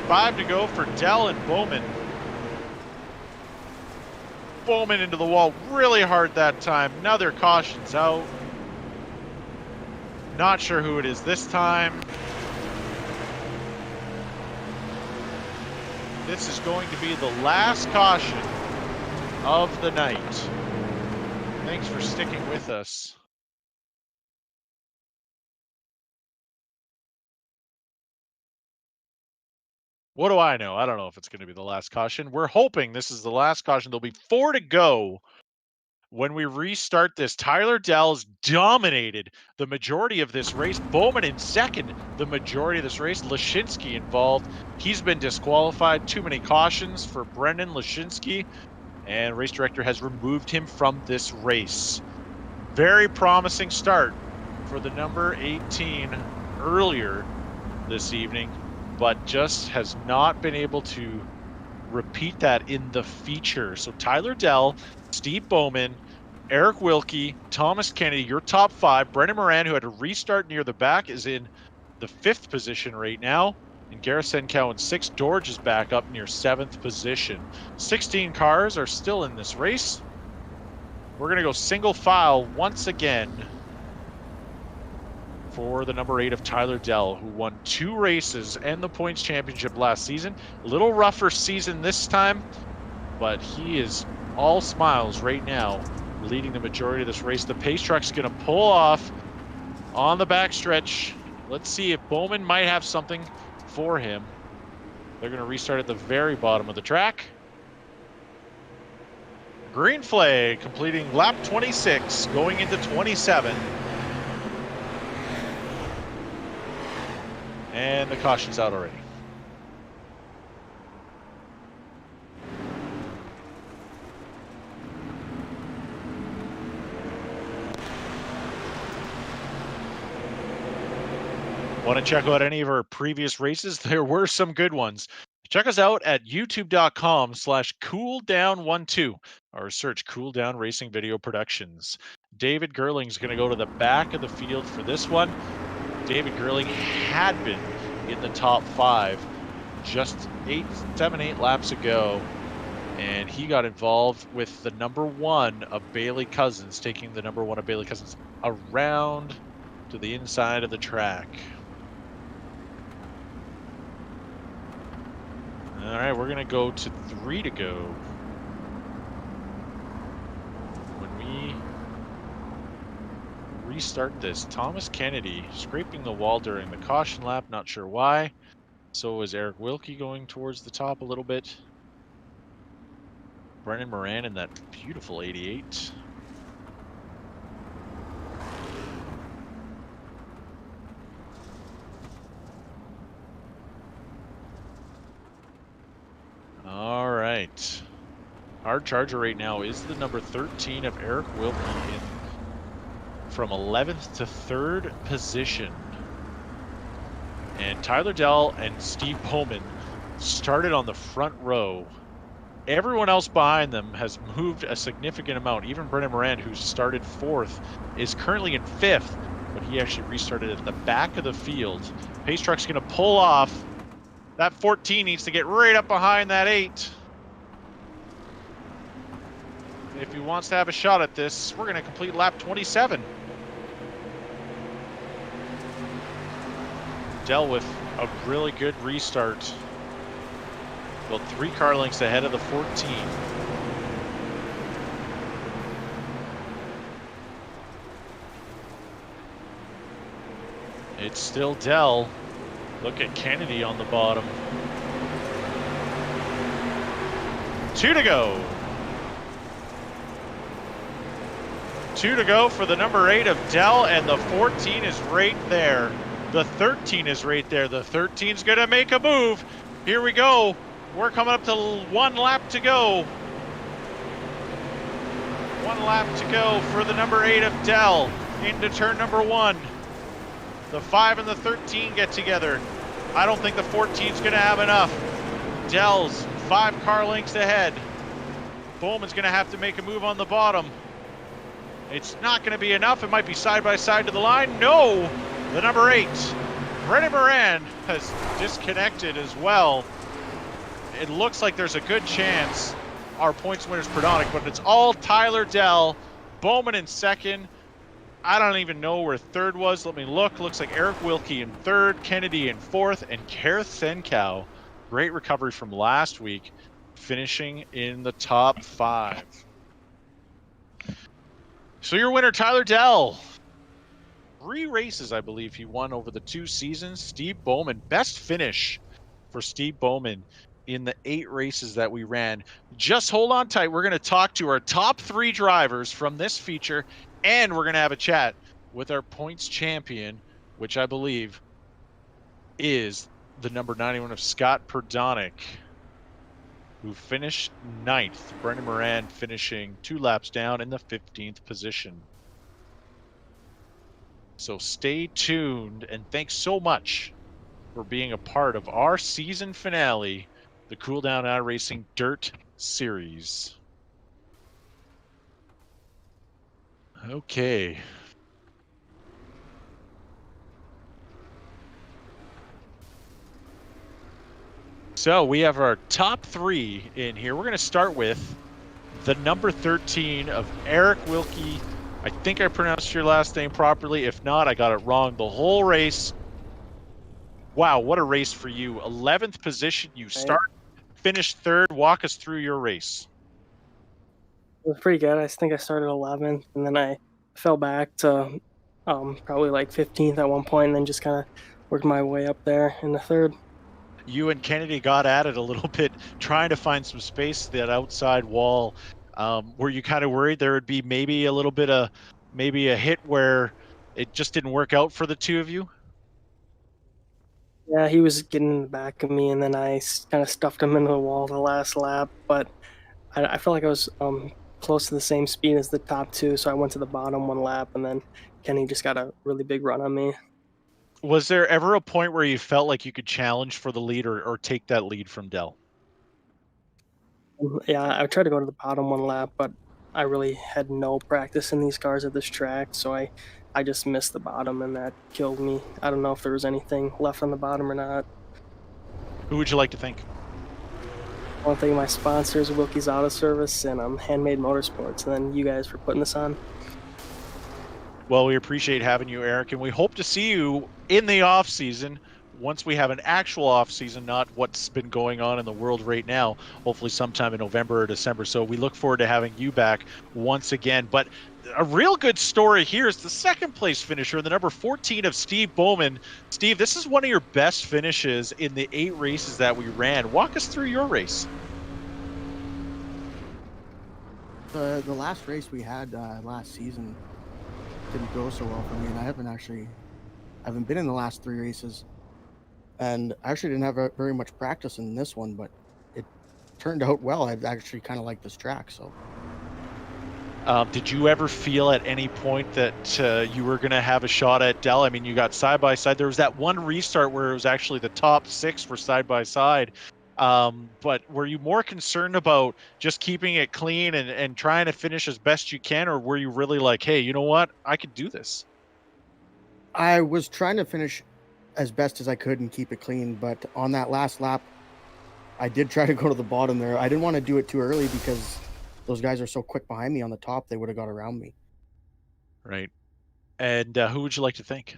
S1: Five to go for Dell and Bowman. Bowman into the wall really hard that time. Another caution's out. Not sure who it is this time. This is going to be the last caution of the night. Thanks for sticking with us. What do I know? I don't know if it's going to be the last caution. We're hoping this is the last caution. There'll be 4 to go when we restart this. Tyler Dell's dominated the majority of this race. Bowman in second, the majority of this race. Lashinsky involved. He's been disqualified. Too many cautions for Brendan Lashinsky, and race director has removed him from this race. Very promising start for the number 18 earlier this evening, but just has not been able to repeat that in the feature. So Tyler Dell, Steve Bowman, Eric Wilkie, Thomas Kennedy, your top 5. Brennan Moran, who had to restart near the back, is in the 5th position right now. And Gareth Senkow in 6th. George is back up near 7th position. 16 cars are still in this race. We're going to go single file once again for the number 8 of Tyler Dell, who won 2 races and the points championship last season. A little rougher season this time, but he is all smiles right now, leading the majority of this race. The pace truck's going to pull off on the backstretch Let's see if Bowman might have something for him. They're going to restart at the very bottom of the track. Green flag, completing lap 26, going into 27. And the caution's out already. Want to check out any of our previous races? There were some good ones. Check us out at youtube.com/cooldown12 or search Cooldown Racing Video Productions. David Gerling's going to go to the back of the field for this one. David Gerling had been in the top 5 just 7, 8 laps ago, and he got involved with the number 1 of Bailey Cousins, taking the number 1 of Bailey Cousins around to the inside of the track. All right, we're going to go to 3 to go. When we restart this, Thomas Kennedy scraping the wall during the caution lap, not sure why. So is Eric Wilkie going towards the top a little bit. Brendan Moran in that beautiful 88. All right. Hard charger right now is the number 13 of Eric Wilkie from 11th to 3rd position. And Tyler Dell and Steve Bowman started on the front row. Everyone else behind them has moved a significant amount. Even Brendan Moran, who started 4th, is currently in 5th, but he actually restarted at the back of the field. Pace truck's going to pull off. That 14 needs to get right up behind that 8. If he wants to have a shot at this, we're going to complete lap 27. Dell with a really good restart. Well, 3 car lengths ahead of the 14. It's still Dell. Look at Kennedy on the bottom. 2 to go. 2 to go for the number 8 of Dell, and the 14 is right there. The 13 is right there. The 13's gonna make a move. Here we go. We're coming up to 1 lap to go. 1 lap to go for the number 8 of Dell into turn number 1. The 5 and the 13 get together. I don't think the 14's gonna have enough. Dell's 5 car lengths ahead. Bowman's gonna have to make a move on the bottom. It's not gonna be enough. It might be side by side to the line. No, the number 8, Brendan Moran, has disconnected as well. It looks like there's a good chance our points winner's Prodonic, but it's all Tyler Dell. Bowman in 2nd. I don't even know where 3rd was. Let me look. Looks like Eric Wilkie in 3rd, Kennedy in 4th, and Kareth Senkow, great recovery from last week, finishing in the top 5. So your winner, Tyler Dell. 3 races, I believe, he won over the 2 seasons. Steve Bowman, best finish for Steve Bowman in the 8 races that we ran. Just hold on tight. We're going to talk to our top 3 drivers from this feature, and we're going to have a chat with our points champion, which I believe is the number 91 of Scott Prodonic, who finished 9th. Brendan Moran finishing 2 laps down in the 15th position. So stay tuned, and thanks so much for being a part of our season finale, the Cooldown iRacing Dirt Series. Okay. So we have our top 3 in here. We're going to start with the number 13 of Eric Wilkie. I think I pronounced your last name properly. If not, I got it wrong the whole race. Wow, what a race for you. 11th position. You finished 3rd. Walk us through your race.
S2: It was pretty good. I think I started 11th, and then I fell back to Probably like 15th at one point, and then just kind of worked my way up there in the third.
S1: You and Kennedy got at it a little bit, trying to find some space that outside wall. Were you kind of worried there would be maybe a little bit of maybe a hit where it just didn't work out for the two of you?
S2: Yeah, he was getting in the back of me, and then I kind of stuffed him into the wall the last lap. But I felt like I was close to the same speed as the top two, so I went to the bottom one lap, and then Kenny just got a really big run on me.
S1: Was there ever a point where you felt like you could challenge for the lead or take that lead from Dell?
S2: Yeah, I tried to go to the bottom one lap, but I really had no practice in these cars at this track, so I just missed the bottom, and that killed me. I don't know if there was anything left on the bottom or not.
S1: Who would you like to thank?
S2: I want to thank my sponsors, Wilkie's Auto Service and Handmade Motorsports, and then you guys for putting this on.
S1: Well, we appreciate having you, Eric, and we hope to see you in the off season once we have an actual off season, not what's been going on in the world right now. Hopefully, sometime in November or December. So we look forward to having you back once again. But a real good story here is the second place finisher, the number 14 of Steve Bowman. Steve, this is one of your best finishes in the 8 races that we ran. Walk us through your race.
S3: The last race we had last season didn't go so well for me, and I haven't been in the last 3 races, and I actually didn't have very much practice in this one, but it turned out well. I actually kind of like this track, so
S1: Did you ever feel at any point that you were going to have a shot at Dell? I mean, you got side by side. There was that one restart where it was actually the top 6 for side by side. But were you more concerned about just keeping it clean and trying to finish as best you can, or were you really like, hey, you know what? I could do this?
S3: I was trying to finish as best as I could and keep it clean. But on that last lap, I did try to go to the bottom there. I didn't want to do it too early because those guys are so quick behind me on the top; they would have got around me.
S1: Right. And who would you like to thank?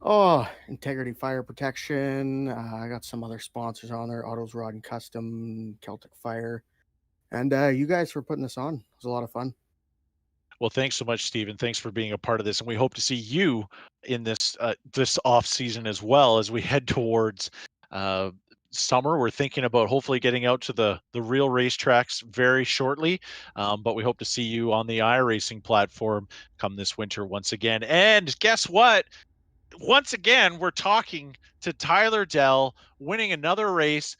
S3: Oh, Integrity Fire Protection. I got some other sponsors on there: Autos Rod and Custom, Celtic Fire. And you guys for putting this on. It was a lot of fun.
S1: Well, thanks so much, Stephen. Thanks for being a part of this, and we hope to see you in this off season as well as we head towards uh, summer. We're thinking about hopefully getting out to the real racetracks very shortly, but we hope to see you on the iRacing platform come this winter once again. And guess what? Once again, we're talking to Tyler Dell, winning another race,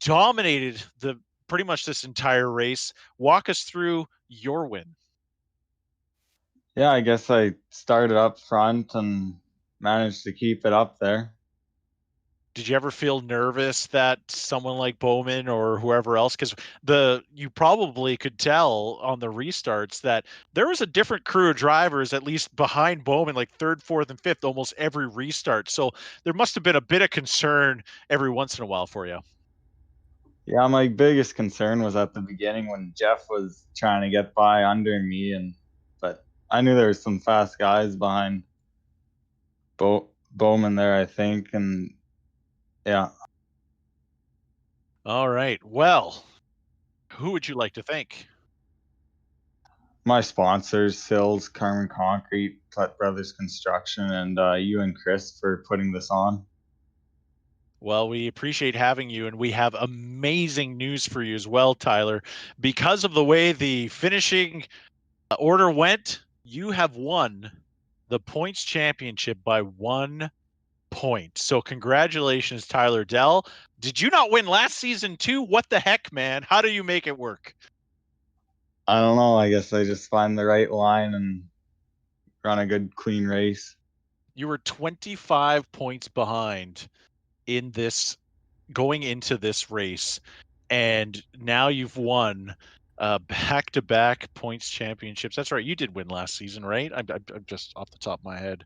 S1: dominated the pretty much this entire race. Walk us through your win.
S4: Yeah, I guess I started up front and managed to keep it up there.
S1: Did you ever feel nervous that someone like Bowman or whoever else, because you probably could tell on the restarts that there was a different crew of drivers, at least behind Bowman, like third, fourth, and fifth, almost every restart. So there must have been a bit of concern every once in a while for you.
S4: Yeah, my biggest concern was at the beginning when Jeff was trying to get by under me, but I knew there was some fast guys behind Bowman there, I think, and yeah,
S1: All right. Well, who would you like to thank?
S4: my sponsors, Sills, Carmen Concrete, Platt Brothers Construction, and you and Chris for putting this on.
S1: Well, we appreciate having you, and we have amazing news for you as well, Tyler. Because of the way the finishing order went, you have won the points championship by 1 point. So congratulations, Tyler Dell. Did you not win last season too? What the heck, man? How do you make it work?
S4: I don't know. I guess I just find the right line and run a good, clean race.
S1: You were 25 points behind in this going into this race, and now you've won back-to-back points championships. That's right. You did win last season, right? I'm just off the top of my head.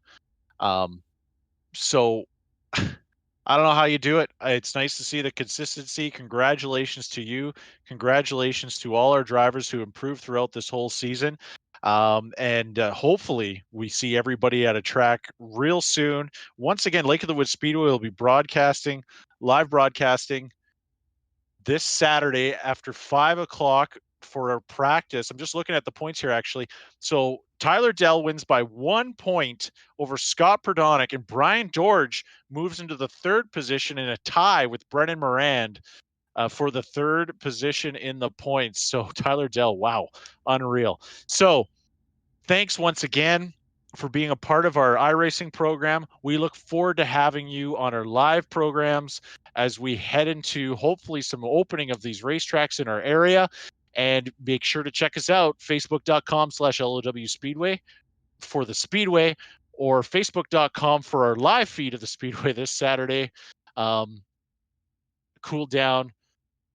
S1: So I don't know how you do it. It's nice to see the consistency. Congratulations to you. Congratulations to all our drivers who improved throughout this whole season. And hopefully we see everybody at a track real soon. Once again, Lake of the Woods Speedway will be live broadcasting this Saturday after 5 o'clock for a practice. I'm just looking at the points here, actually. So Tyler Dell wins by 1 point over Scott Perdonic, and Brian George moves into the third position in a tie with Brennan Morand for the third position in the points. So Tyler Dell, wow, unreal. So thanks once again for being a part of our iRacing program. We look forward to having you on our live programs as we head into hopefully some opening of these racetracks in our area. And make sure to check us out, facebook.com/LOW Speedway for the Speedway, or facebook.com for our live feed of the Speedway this Saturday. Cool Down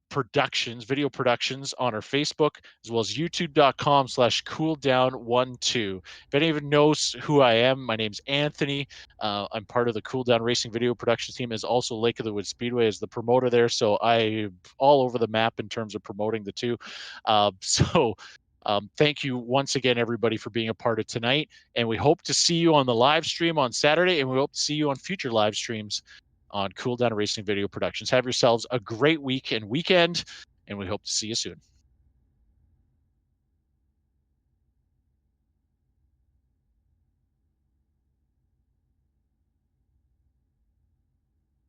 S1: Productions, video productions on our Facebook, as well as youtube.com/cooldown12. If anyone knows who I am, my name's Anthony. I'm part of the Cool Down Racing video production team, as also Lake of the Woods Speedway as the promoter there. So I'm all over the map in terms of promoting the two. Thank you once again, everybody, for being a part of tonight. And we hope to see you on the live stream on Saturday, and we hope to see you on future live streams on Cool Down Racing Video Productions. Have yourselves a great week and weekend, and we hope to see you soon.